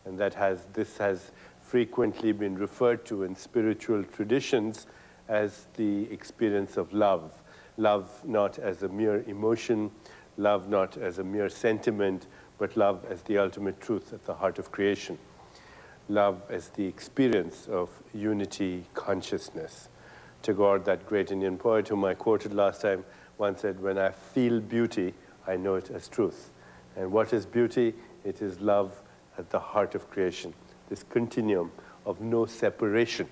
And this has frequently been referred to in spiritual traditions as the experience of love. Love not as a mere emotion, love not as a mere sentiment, but love as the ultimate truth at the heart of creation. Love as the experience of unity consciousness. Tagore, that great Indian poet whom I quoted last time, once said, "When I feel beauty, I know it as truth." And what is beauty? It is love at the heart of creation, this continuum of no separation.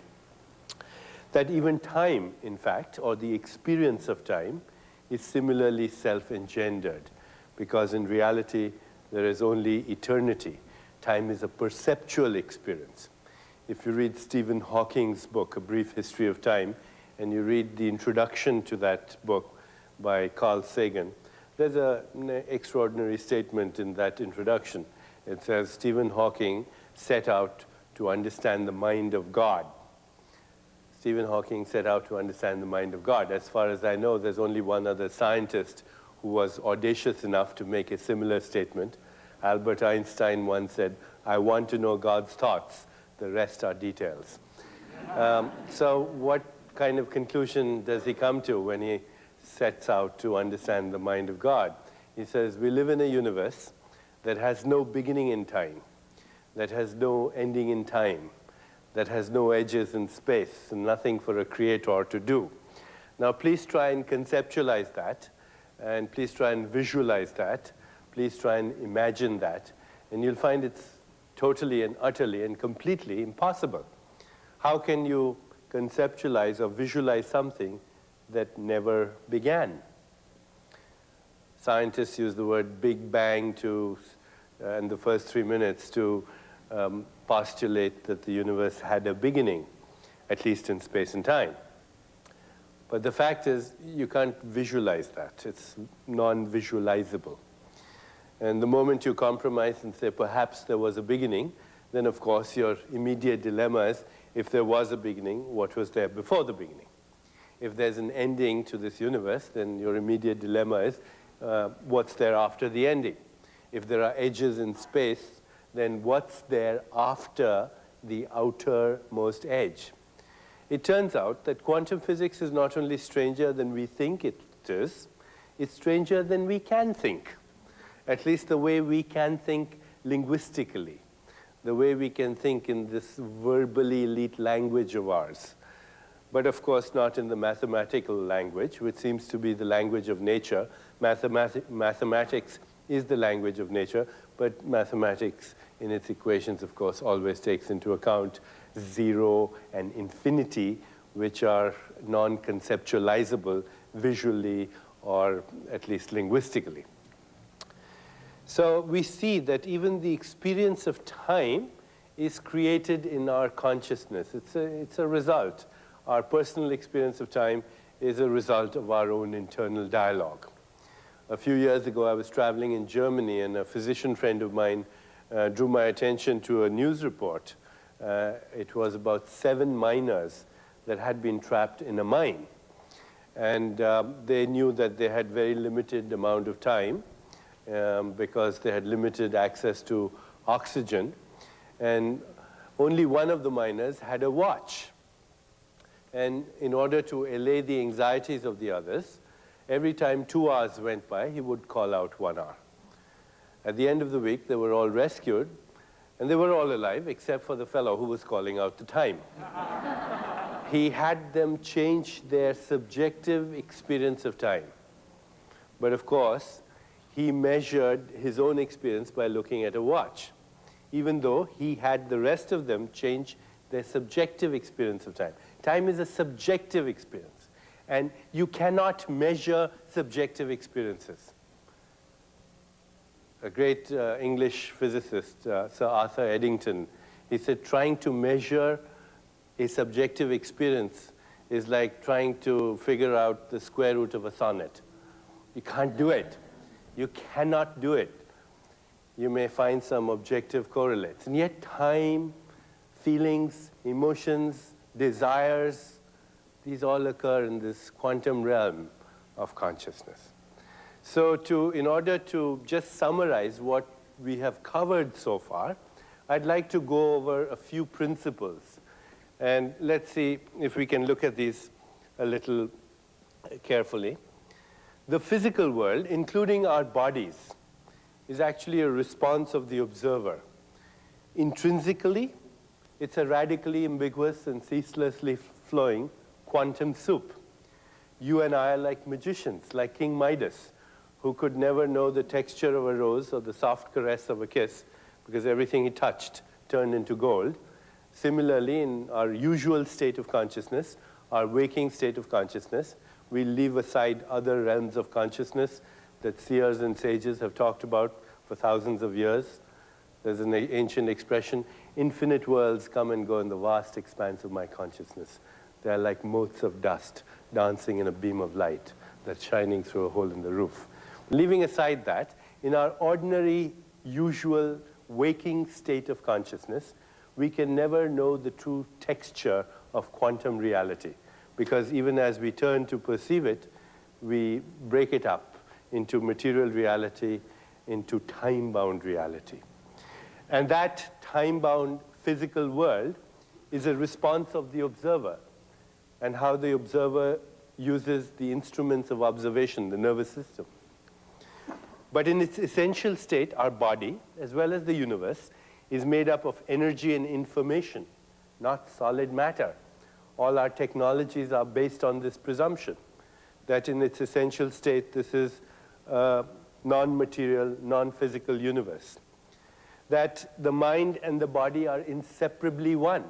That even time, in fact, or the experience of time, is similarly self-engendered, because in reality, there is only eternity. Time is a perceptual experience. If you read Stephen Hawking's book, A Brief History of Time, and you read the introduction to that book by Carl Sagan, there's an extraordinary statement in that introduction. It says, Stephen Hawking set out to understand the mind of God. Stephen Hawking set out to understand the mind of God. As far as I know, there's only one other scientist who was audacious enough to make a similar statement. Albert Einstein once said, "I want to know God's thoughts. The rest are details." So what kind of conclusion does he come to when he sets out to understand the mind of God? He says, we live in a universe that has no beginning in time, that has no ending in time, that has no edges in space, and nothing for a creator to do. Now, please try and conceptualize that, and please try and visualize that. Please try and imagine that, and you'll find it's totally and utterly and completely impossible. How can you conceptualize or visualize something that never began? Scientists use the word Big Bang to, in the first 3 minutes, to postulate that the universe had a beginning, at least in space and time. But the fact is, you can't visualize that. It's non-visualizable. And the moment you compromise and say, perhaps there was a beginning, then of course your immediate dilemma is, if there was a beginning, what was there before the beginning? If there's an ending to this universe, then your immediate dilemma is, what's there after the ending? If there are edges in space, then what's there after the outermost edge? It turns out that quantum physics is not only stranger than we think it is, it's stranger than we can think. At least the way we can think linguistically, the way we can think in this verbally elite language of ours. But of course not in the mathematical language, which seems to be the language of nature. Mathematics is the language of nature, but mathematics in its equations, of course, always takes into account 0 and infinity, which are non-conceptualizable visually or at least linguistically. So we see that even the experience of time is created in our consciousness. It's a result. Our personal experience of time is a result of our own internal dialogue. A few years ago, I was traveling in Germany, and a physician friend of mine drew my attention to a news report. It was about 7 miners that had been trapped in a mine. And they knew that they had very limited amount of time because they had limited access to oxygen. And only one of the miners had a watch. And in order to allay the anxieties of the others, every time 2 hours went by, he would call out 1 hour. At the end of the week, they were all rescued, and they were all alive, except for the fellow who was calling out the time. He had them change their subjective experience of time. But of course, he measured his own experience by looking at a watch, even though he had the rest of them change their subjective experience of time. Time is a subjective experience, and you cannot measure subjective experiences. A great English physicist, Sir Arthur Eddington, he said, trying to measure a subjective experience is like trying to figure out the square root of a sonnet. You can't do it. You cannot do it. You may find some objective correlates. And yet time, feelings, emotions, desires, these all occur in this quantum realm of consciousness. So in order to just summarize what we have covered so far, I'd like to go over a few principles. And let's see if we can look at these a little carefully. The physical world, including our bodies, is actually a response of the observer. Intrinsically, it's a radically ambiguous and ceaselessly flowing quantum soup. You and I are like magicians, like King Midas, who could never know the texture of a rose or the soft caress of a kiss because everything he touched turned into gold. Similarly, in our usual state of consciousness, our waking state of consciousness, we leave aside other realms of consciousness that seers and sages have talked about for thousands of years. There's an ancient expression, infinite worlds come and go in the vast expanse of my consciousness. They are like motes of dust dancing in a beam of light that's shining through a hole in the roof. Leaving aside that, in our ordinary, usual, waking state of consciousness, we can never know the true texture of quantum reality, because even as we turn to perceive it, we break it up into material reality, into time-bound reality. And that time-bound physical world is a response of the observer, and how the observer uses the instruments of observation, the nervous system. But in its essential state, our body, as well as the universe, is made up of energy and information, not solid matter. All our technologies are based on this presumption, that in its essential state, this is a non-material, non-physical universe. That the mind and the body are inseparably one.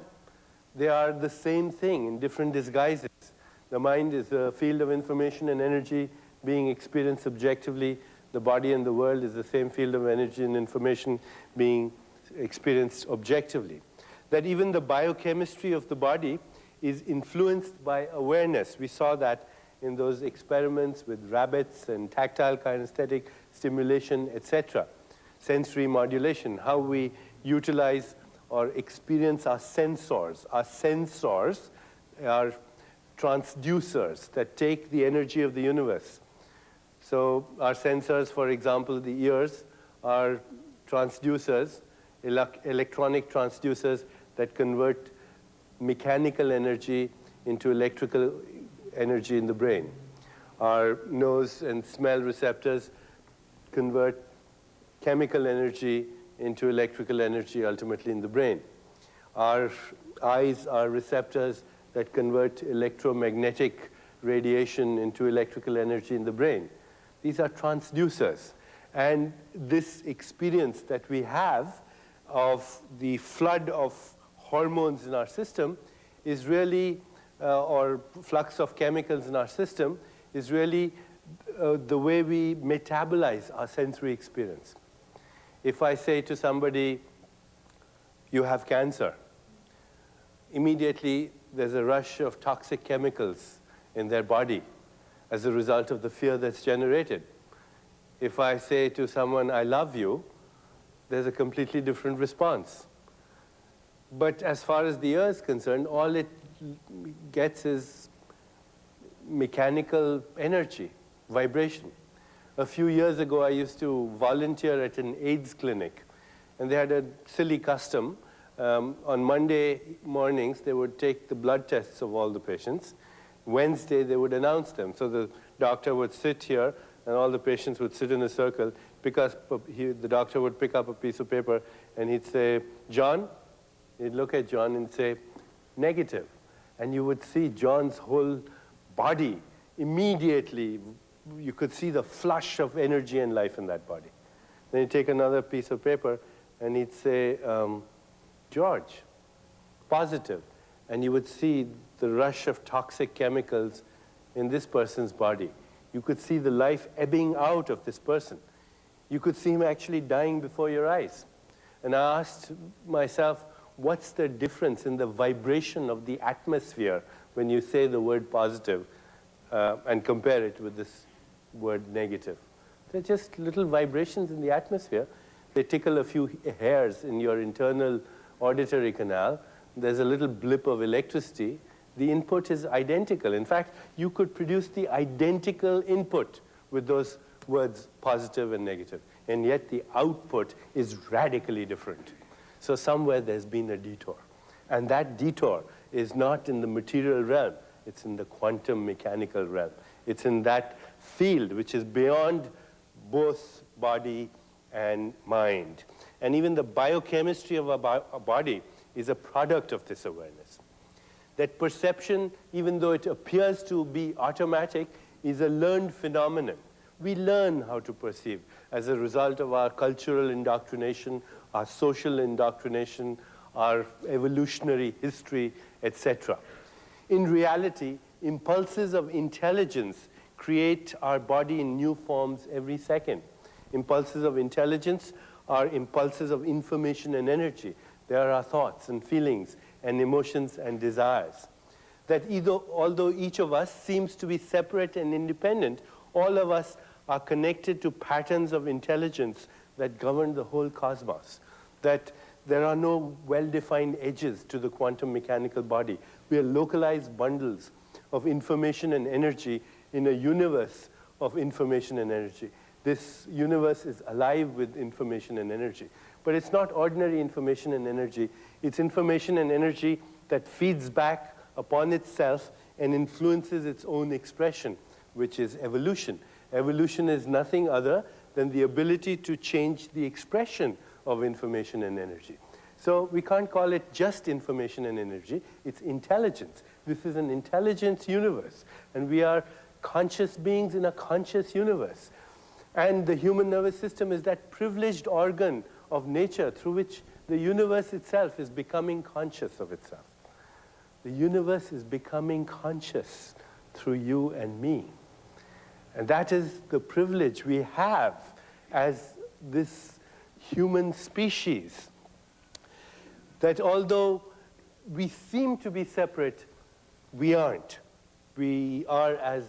They are the same thing in different disguises. The mind is a field of information and energy being experienced subjectively. The body and the world is the same field of energy and information being experienced objectively. That even the biochemistry of the body is influenced by awareness. We saw that in those experiments with rabbits and tactile kinesthetic stimulation, etc. Sensory modulation, how we utilize or experience our sensors. Our sensors are transducers that take the energy of the universe. So our sensors, for example, the ears, are transducers, electronic transducers that convert mechanical energy into electrical energy in the brain. Our nose and smell receptors convert chemical energy into electrical energy ultimately in the brain. Our eyes are receptors that convert electromagnetic radiation into electrical energy in the brain. These are transducers. And this experience that we have of the flood of hormones in our system is really, or flux of chemicals in our system, is really the way we metabolize our sensory experience. If I say to somebody, you have cancer, immediately there's a rush of toxic chemicals in their body as a result of the fear that's generated. If I say to someone, I love you, there's a completely different response. But as far as the ear is concerned, all it gets is mechanical energy, vibration. A few years ago, I used to volunteer at an AIDS clinic, and they had a silly custom. On Monday mornings, they would take the blood tests of all the patients. Wednesday, they would announce them. So the doctor would sit here, and all the patients would sit in a circle, because the doctor would pick up a piece of paper, and he'd say, John? He'd look at John and say, negative. And you would see John's whole body immediately. You could see the flush of energy and life in that body. Then he'd take another piece of paper, and he'd say, George, positive. And you would see the rush of toxic chemicals in this person's body. You could see the life ebbing out of this person. You could see him actually dying before your eyes. And I asked myself, what's the difference in the vibration of the atmosphere when you say the word positive and compare it with this word negative? They're just little vibrations in the atmosphere. They tickle a few hairs in your internal auditory canal. There's a little blip of electricity. The input is identical. In fact, you could produce the identical input with those words positive and negative. And yet the output is radically different. So somewhere there's been a detour. And that detour is not in the material realm. It's in the quantum mechanical realm. It's in that field which is beyond both body and mind. And even the biochemistry of our body is a product of this awareness. That perception, even though it appears to be automatic, is a learned phenomenon. We learn how to perceive as a result of our cultural indoctrination, our social indoctrination, our evolutionary history, etc. In reality, impulses of intelligence create our body in new forms every second. Impulses of intelligence are impulses of information and energy. They are our thoughts and feelings and emotions and desires. That although each of us seems to be separate and independent, all of us are connected to patterns of intelligence that govern the whole cosmos. That there are no well-defined edges to the quantum mechanical body. We are localized bundles of information and energy in a universe of information and energy. This universe is alive with information and energy. But it's not ordinary information and energy. It's information and energy that feeds back upon itself and influences its own expression, which is evolution. Evolution is nothing other than the ability to change the expression of information and energy. So we can't call it just information and energy. It's intelligence. This is an intelligence universe. And we are conscious beings in a conscious universe. And the human nervous system is that privileged organ of nature through which the universe itself is becoming conscious of itself. The universe is becoming conscious through you and me. And that is the privilege we have as this human species. That although we seem to be separate, we aren't. We are, as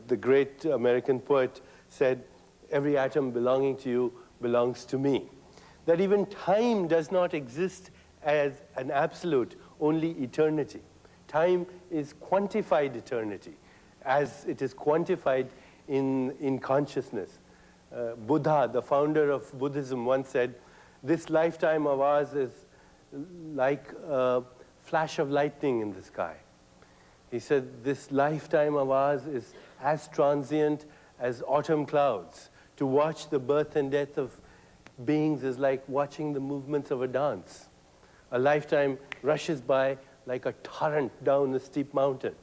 the great American poet said, every atom belonging to you belongs to me. That even time does not exist as an absolute, only eternity. Time is quantified eternity, as it is quantified in consciousness. Buddha, the founder of Buddhism, once said, this lifetime of ours is like a flash of lightning in the sky. He said, this lifetime of ours is as transient as autumn clouds. To watch the birth and death of beings is like watching the movements of a dance. A lifetime rushes by like a torrent down a steep mountain.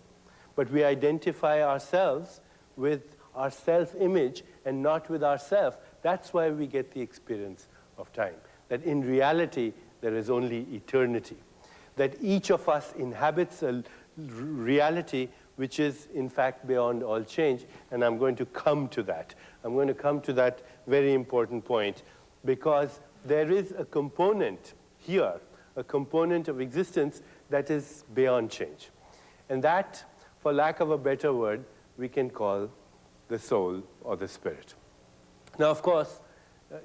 But we identify ourselves with our self-image and not with ourself. That's why we get the experience of time. That in reality, there is only eternity. That each of us inhabits a reality which is, in fact, beyond all change. And I'm going to come to that. I'm going to come to that very important point, because there is a component here, a component of existence that is beyond change. And that, for lack of a better word, we can call the soul or the spirit. Now, of course,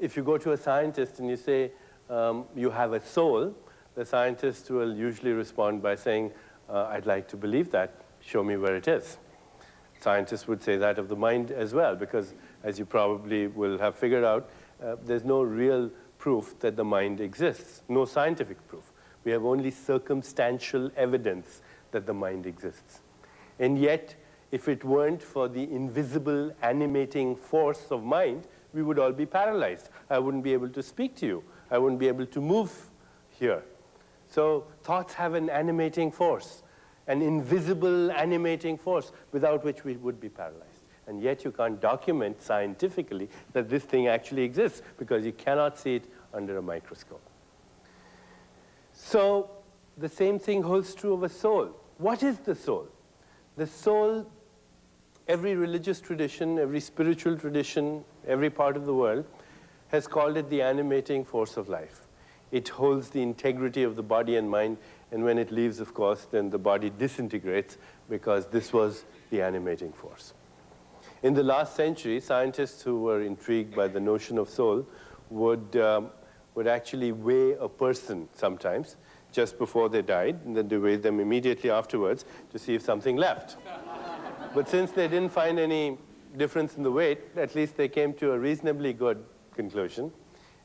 if you go to a scientist and you say you have a soul, the scientist will usually respond by saying, I'd like to believe that. Show me where it is. Scientists would say that of the mind as well, because as you probably will have figured out, there's no real proof that the mind exists, no scientific proof. We have only circumstantial evidence that the mind exists. And yet, if it weren't for the invisible animating force of mind, we would all be paralyzed. I wouldn't be able to speak to you. I wouldn't be able to move here. So thoughts have an animating force, an invisible animating force without which we would be paralyzed. And yet you can't document scientifically that this thing actually exists because you cannot see it under a microscope. So the same thing holds true of a soul. What is the soul? The soul, every religious tradition, every spiritual tradition, every part of the world has called it the animating force of life. It holds the integrity of the body and mind, and when it leaves, of course, then the body disintegrates because this was the animating force. In the last century, scientists who were intrigued by the notion of soul would actually weigh a person sometimes just before they died, and then they weighed them immediately afterwards to see if something left. But since they didn't find any difference in the weight, at least they came to a reasonably good conclusion.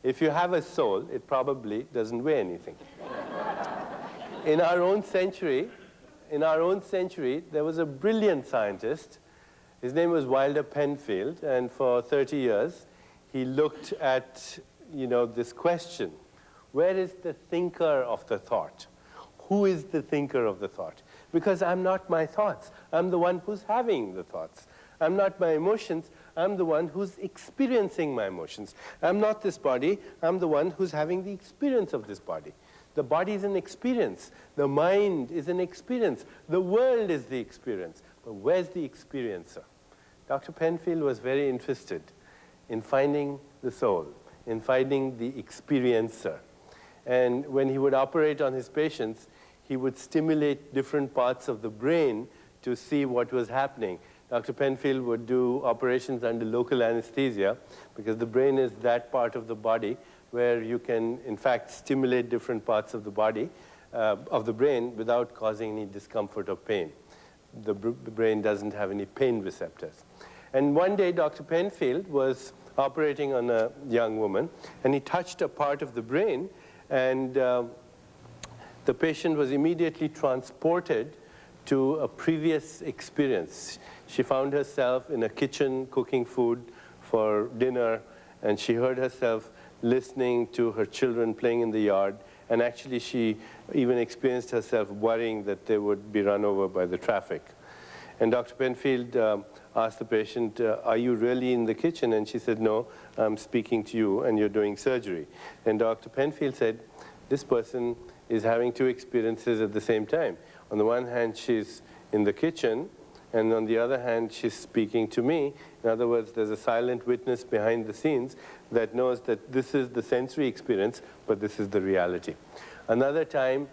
If you have a soul, it probably doesn't weigh anything. In our own century, there was a brilliant scientist. His name was Wilder Penfield, and for 30 years, he looked at, this question. Where is the thinker of the thought? Who is the thinker of the thought? Because I'm not my thoughts. I'm the one who's having the thoughts. I'm not my emotions. I'm the one who's experiencing my emotions. I'm not this body. I'm the one who's having the experience of this body. The body is an experience. The mind is an experience. The world is the experience. But where's the experiencer? Dr. Penfield was very interested in finding the soul, in finding the experiencer. And when he would operate on his patients, he would stimulate different parts of the brain to see what was happening. Dr. Penfield would do operations under local anesthesia because the brain is that part of the body where you can, in fact, stimulate different parts of the body, of the brain, without causing any discomfort or pain. The brain doesn't have any pain receptors. And one day, Dr. Penfield was operating on a young woman, and he touched a part of the brain, and the patient was immediately transported to a previous experience. She found herself in a kitchen cooking food for dinner, and she heard herself listening to her children playing in the yard, and actually she even experienced herself worrying that they would be run over by the traffic. And Dr. Penfield asked the patient, are you really in the kitchen? And she said, no, I'm speaking to you, and you're doing surgery. And Dr. Penfield said, this person is having two experiences at the same time. On the one hand, she's in the kitchen, and on the other hand, she's speaking to me. In other words, there's a silent witness behind the scenes that knows that this is the sensory experience, but this is the reality. Another time,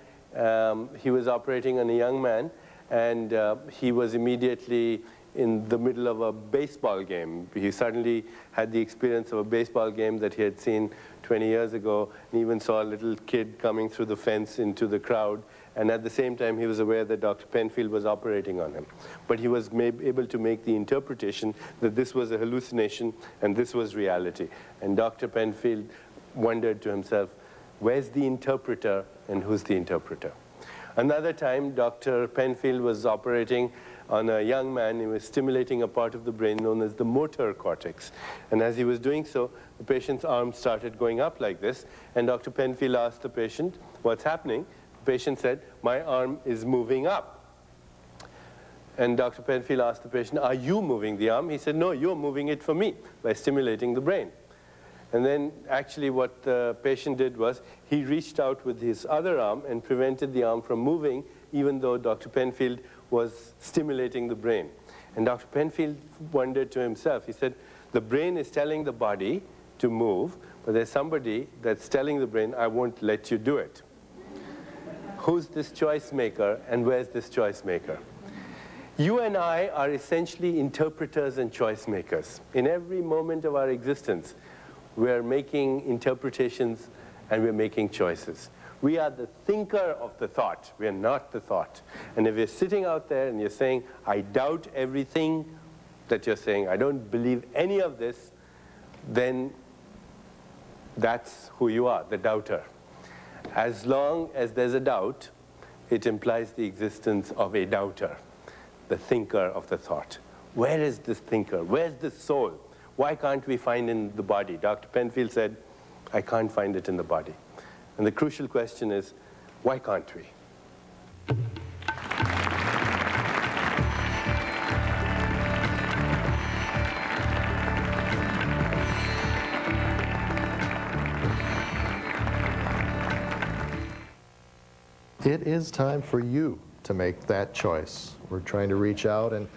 he was operating on a young man, and he was immediately in the middle of a baseball game. He suddenly had the experience of a baseball game that he had seen 20 years ago, and even saw a little kid coming through the fence into the crowd. And at the same time, he was aware that Dr. Penfield was operating on him. But he was able to make the interpretation that this was a hallucination and this was reality. And Dr. Penfield wondered to himself, where's the interpreter and who's the interpreter? Another time, Dr. Penfield was operating on a young man. He was stimulating a part of the brain known as the motor cortex. And as he was doing so, the patient's arm started going up like this. And Dr. Penfield asked the patient, what's happening? The patient said, my arm is moving up. And Dr. Penfield asked the patient, are you moving the arm? He said, no, you're moving it for me by stimulating the brain. And then actually what the patient did was he reached out with his other arm and prevented the arm from moving, even though Dr. Penfield was stimulating the brain. And Dr. Penfield wondered to himself, he said, the brain is telling the body to move, but there's somebody that's telling the brain, I won't let you do it. Who's this choice maker, and where's this choice maker? You and I are essentially interpreters and choice makers. In every moment of our existence, we're making interpretations and we're making choices. We are the thinker of the thought. We are not the thought. And if you're sitting out there and you're saying, I doubt everything that you're saying, I don't believe any of this, then that's who you are, the doubter. As long as there's a doubt, it implies the existence of a doubter, the thinker of the thought. Where is this thinker? Where's this soul? Why can't we find it in the body? Dr. Penfield said, I can't find it in the body. And the crucial question is, why can't we? It is time for you to make that choice. We're trying to reach out and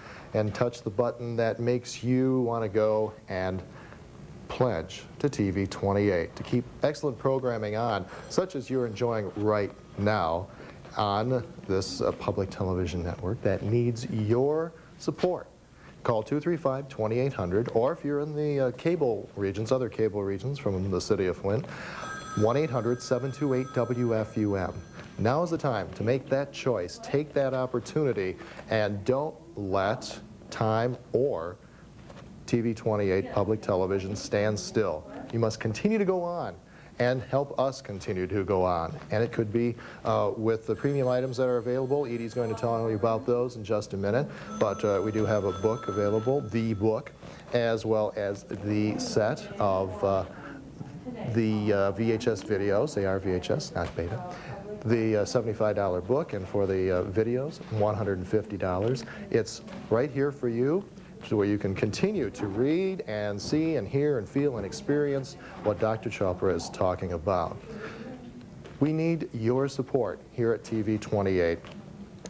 touch the button that makes you want to go and pledge to TV 28 to keep excellent programming on, such as you're enjoying right now on this public television network that needs your support. Call 235-2800, or if you're in the cable regions, other cable regions from the city of Flint, 1-800-728-WFUM. Now is the time to make that choice, take that opportunity, and don't let time or TV 28 public television stand still. You must continue to go on and help us continue to go on. And it could be with the premium items that are available. Edie's going to tell you about those in just a minute. But we do have a book available, the book, as well as the set of the VHS videos. They are VHS, not beta. The $75 book, and for the videos, $150. It's right here for you, so where you can continue to read and see and hear and feel and experience what Dr. Chopra is talking about. We need your support here at TV 28.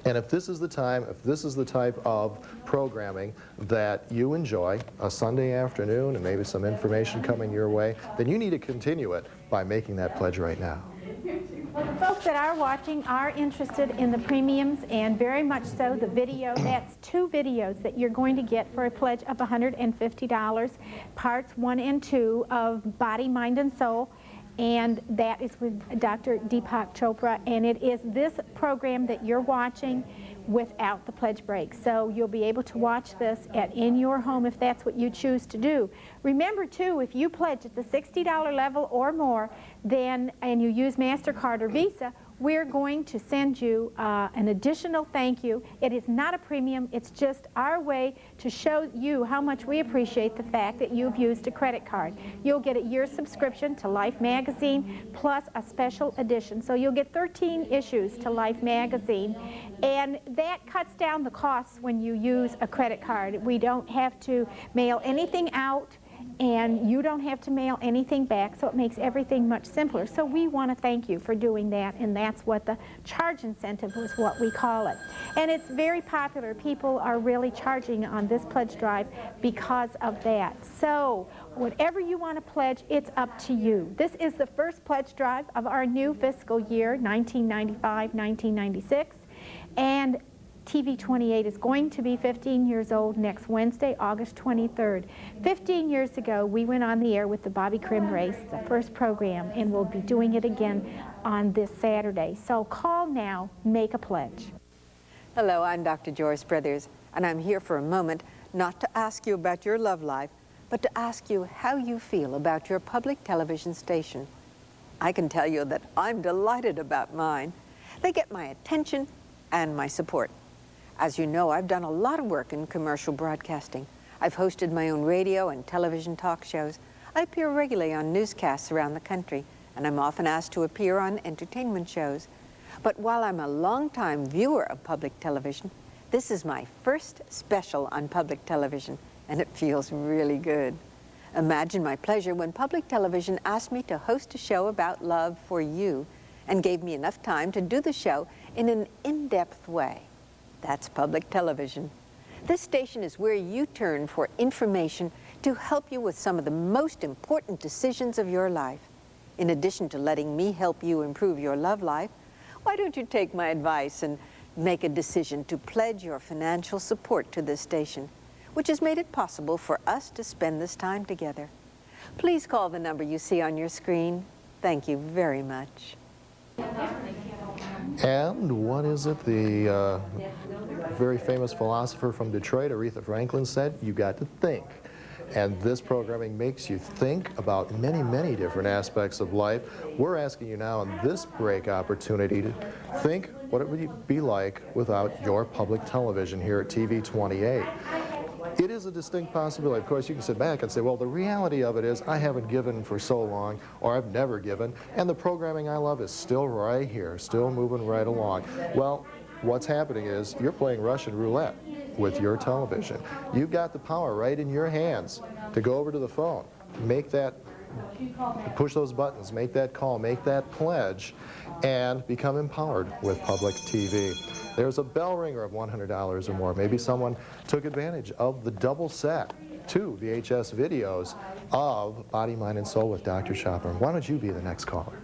And if this is the time, if this is the type of programming that you enjoy, a Sunday afternoon and maybe some information coming your way, then you need to continue it by making that pledge right now. Well, the folks that are watching are interested in the premiums, and very much so the video. That's 2 videos that you're going to get for a pledge of $150, parts 1 and 2 of Body, Mind, and Soul. And that is with Dr. Deepak Chopra, and it is this program that you're watching without the pledge break. So you'll be able to watch this in your home if that's what you choose to do. Remember too, if you pledge at the $60 level or more, then, and you use MasterCard or Visa, we're going to send you an additional thank you. It is not a premium, it's just our way to show you how much we appreciate the fact that you've used a credit card. You'll get a year's subscription to Life magazine plus a special edition. So you'll get 13 issues to Life magazine, and that cuts down the costs when you use a credit card. We don't have to mail anything out, and you don't have to mail anything back, so it makes everything much simpler. So we want to thank you for doing that, and that's what the charge incentive is, what we call it. And it's very popular. People are really charging on this pledge drive because of that. So whatever you want to pledge, it's up to you. This is the first pledge drive of our new fiscal year, 1995-1996, and TV 28 is going to be 15 years old next Wednesday, August 23rd. 15 years ago, we went on the air with the Bobby Crim Race, the first program, and we'll be doing it again on this Saturday. So call now, make a pledge. Hello, I'm Dr. Joyce Brothers, and I'm here for a moment not to ask you about your love life, but to ask you how you feel about your public television station. I can tell you that I'm delighted about mine. They get my attention and my support. As you know, I've done a lot of work in commercial broadcasting. I've hosted my own radio and television talk shows. I appear regularly on newscasts around the country, and I'm often asked to appear on entertainment shows. But while I'm a longtime viewer of public television, this is my first special on public television, and it feels really good. Imagine my pleasure when public television asked me to host a show about love for you and gave me enough time to do the show in an in-depth way. That's public television. This station is where you turn for information to help you with some of the most important decisions of your life. In addition to letting me help you improve your love life, why don't you take my advice and make a decision to pledge your financial support to this station, which has made it possible for us to spend this time together. Please call the number you see on your screen. Thank you very much. And what is it the very famous philosopher from Detroit, Aretha Franklin, said? You got to think. And this programming makes you think about many, many different aspects of life. We're asking you now in this break opportunity to think what it would be like without your public television here at TV 28. It is a distinct possibility. Of course, you can sit back and say, well, the reality of it is I haven't given for so long, or I've never given, and the programming I love is still right here, still moving right along. Well, what's happening is you're playing Russian roulette with your television. You've got the power right in your hands to go over to the phone, make that, push those buttons, make that call, make that pledge, and become empowered with public TV. There's a bell ringer of $100 or more. Maybe someone took advantage of the double set, 2 VHS videos of Body, Mind, and Soul with Dr. Chopra. Why don't you be the next caller?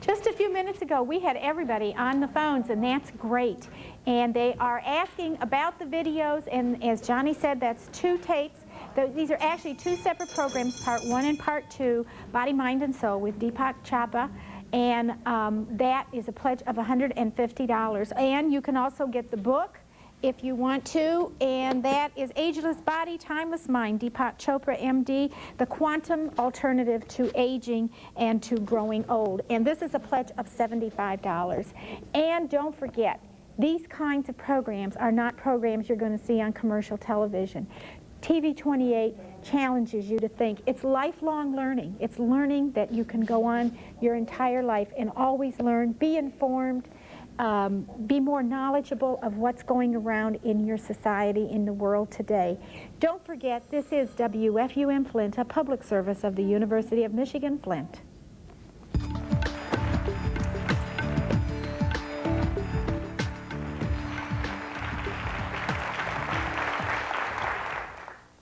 Just a few minutes ago, we had everybody on the phones, and that's great. And they are asking about the videos, and as Johnny said, that's 2 tapes. These are actually 2 separate programs, Part 1 and Part 2, Body, Mind, and Soul with Deepak Chopra. And that is a pledge of $150. And you can also get the book if you want to, and that is Ageless Body, Timeless Mind, Deepak Chopra, MD, the quantum alternative to aging and to growing old. And this is a pledge of $75. And don't forget, these kinds of programs are not programs you're going to see on commercial television. TV 28 challenges you to think. It's lifelong learning. It's learning that you can go on your entire life and always learn, be informed, be more knowledgeable of what's going around in your society, in the world today. Don't forget, this is WFUM Flint, a public service of the University of Michigan, Flint.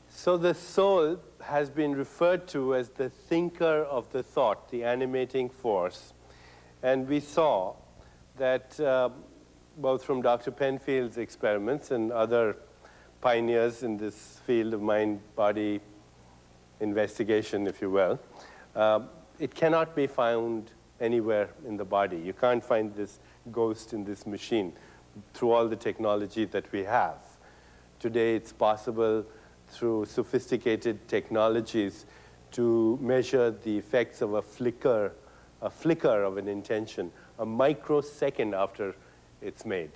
So the soul has been referred to as the thinker of the thought, the animating force. And we saw that both from Dr. Penfield's experiments and other pioneers in this field of mind-body investigation, if you will, it cannot be found anywhere in the body. You can't find this ghost in this machine through all the technology that we have. Today it's possible through sophisticated technologies to measure the effects of a flicker of an intention, a microsecond after it's made.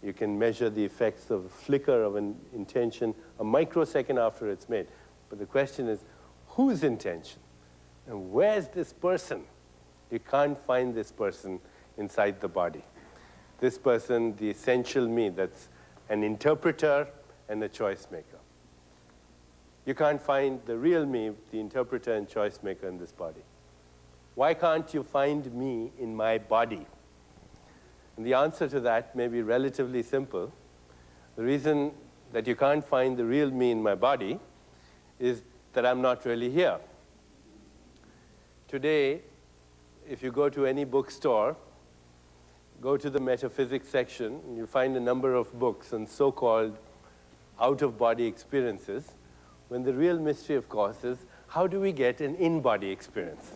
You can measure the effects of a flicker of an intention a microsecond after it's made. But the question is, whose intention? And where's this person? You can't find this person inside the body. This person, the essential me, that's an interpreter and a choice maker. You can't find the real me, the interpreter and choice maker in this body. Why can't you find me in my body? And the answer to that may be relatively simple. The reason that you can't find the real me in my body is that I'm not really here. Today, if you go to any bookstore, go to the metaphysics section, and you'll find a number of books on so-called out-of-body experiences, when the real mystery, of course, is how do we get an in-body experience?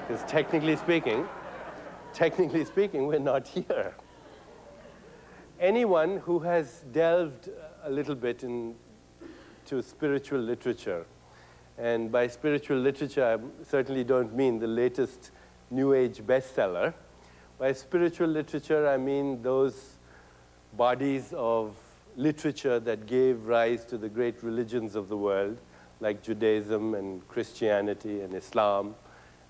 Because technically speaking, we're not here. Anyone who has delved a little bit into spiritual literature, and by spiritual literature, I certainly don't mean the latest New Age bestseller. By spiritual literature, I mean those bodies of literature that gave rise to the great religions of the world, like Judaism and Christianity and Islam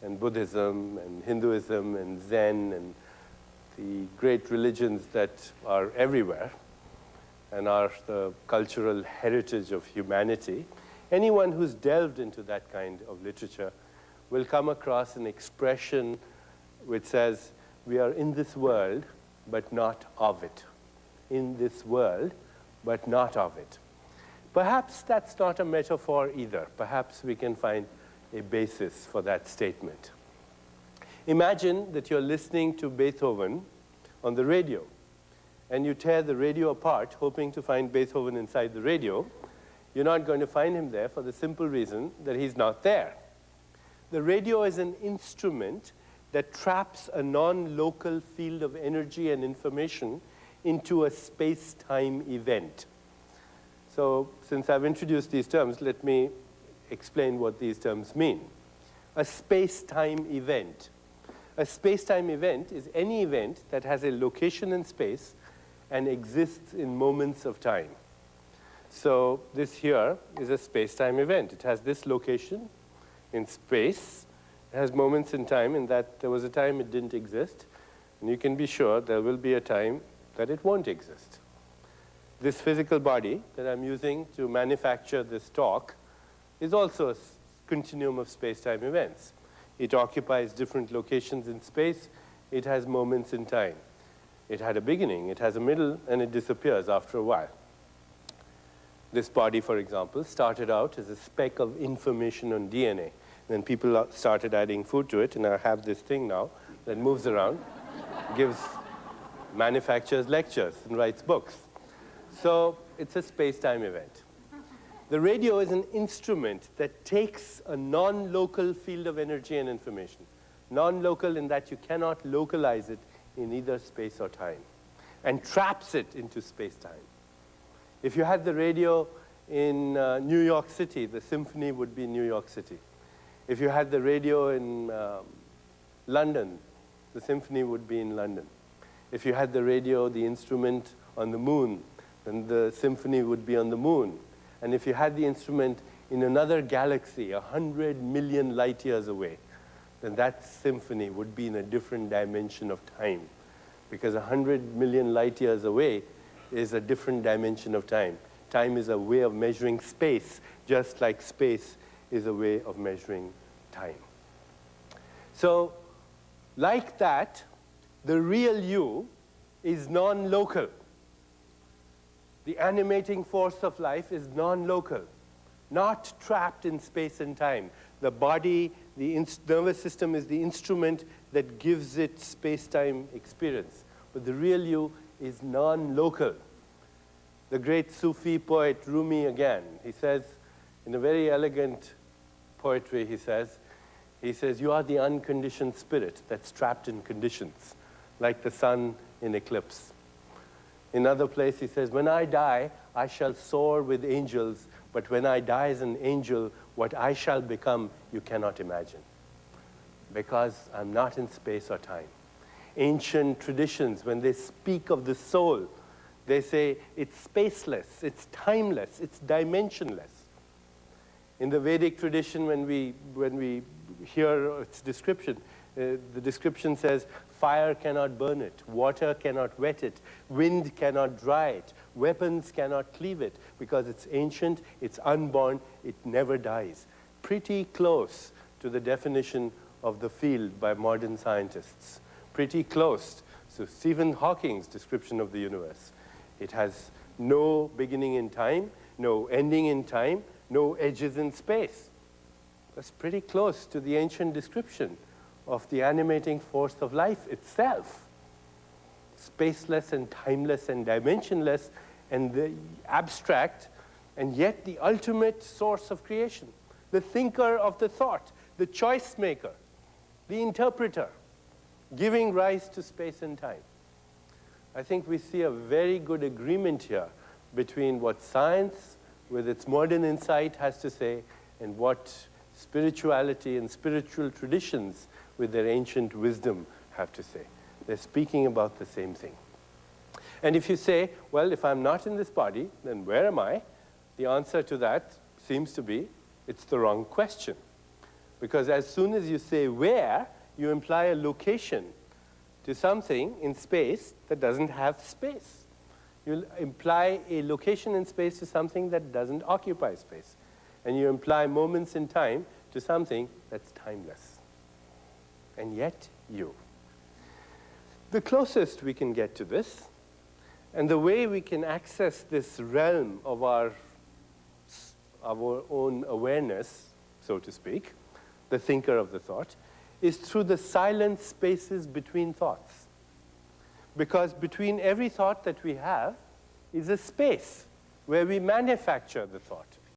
and Buddhism and Hinduism and Zen and the great religions that are everywhere and are the cultural heritage of humanity. Anyone who's delved into that kind of literature will come across an expression which says, we are in this world, but not of it. In this world, but not of it. Perhaps that's not a metaphor either. Perhaps we can find a basis for that statement. Imagine that you're listening to Beethoven on the radio, and you tear the radio apart, hoping to find Beethoven inside the radio, you're not going to find him there for the simple reason that he's not there. The radio is an instrument that traps a non-local field of energy and information into a space-time event. So since I've introduced these terms, let me explain what these terms mean. A space-time event. A space-time event is any event that has a location in space and exists in moments of time. So this here is a space-time event. It has this location in space. It has moments in time in that there was a time it didn't exist, and you can be sure there will be a time that it won't exist. This physical body that I'm using to manufacture this talk is also a continuum of space-time events. It occupies different locations in space. It has moments in time. It had a beginning, it has a middle, and it disappears after a while. This body, for example, started out as a speck of information on DNA. Then people started adding food to it, and I have this thing now that moves around, gives manufactures lectures and writes books. So it's a space-time event. The radio is an instrument that takes a non-local field of energy and information. Non-local in that you cannot localize it in either space or time, and traps it into space-time. If you had the radio in New York City, the symphony would be New York City. If you had the radio in London, the symphony would be in London. If you had the radio, the instrument on the moon, then the symphony would be on the moon. And if you had the instrument in another galaxy, 100 million light years away, then that symphony would be in a different dimension of time. Because 100 million light years away is a different dimension of time. Time is a way of measuring space, just like space is a way of measuring time. So, like that, the real you is non-local. The animating force of life is non-local, not trapped in space and time. The body, the nervous system is the instrument that gives it space-time experience. But the real you is non-local. The great Sufi poet Rumi again, he says, in a very elegant poetry, he says, you are the unconditioned spirit that's trapped in conditions, like the sun in eclipse. In another place, he says, when I die, I shall soar with angels, but when I die as an angel, what I shall become, you cannot imagine, because I'm not in space or time. Ancient traditions, when they speak of the soul, they say it's spaceless, it's timeless, it's dimensionless. In the Vedic tradition, when we hear its description, the description says, fire cannot burn it, water cannot wet it, wind cannot dry it, weapons cannot cleave it, because it's ancient, it's unborn, it never dies. Pretty close to the definition of the field by modern scientists. Pretty close to Stephen Hawking's description of the universe. It has no beginning in time, no ending in time, no edges in space. That's pretty close to the ancient description of the animating force of life itself. Spaceless and timeless and dimensionless and the abstract, and yet the ultimate source of creation. The thinker of the thought, the choice maker, the interpreter, giving rise to space and time. I think we see a very good agreement here between what science, with its modern insight, has to say, and what spirituality and spiritual traditions with their ancient wisdom have to say. They're speaking about the same thing. And if you say, well, if I'm not in this body, then where am I? The answer to that seems to be, it's the wrong question. Because as soon as you say where, you imply a location to something in space that doesn't have space. You imply a location in space to something that doesn't occupy space. And you imply moments in time to something that's timeless. And yet, you. The closest we can get to this, and the way we can access this realm of our own awareness, so to speak, the thinker of the thought, is through the silent spaces between thoughts. because between every thought that we have is a space where we manufacture the thought.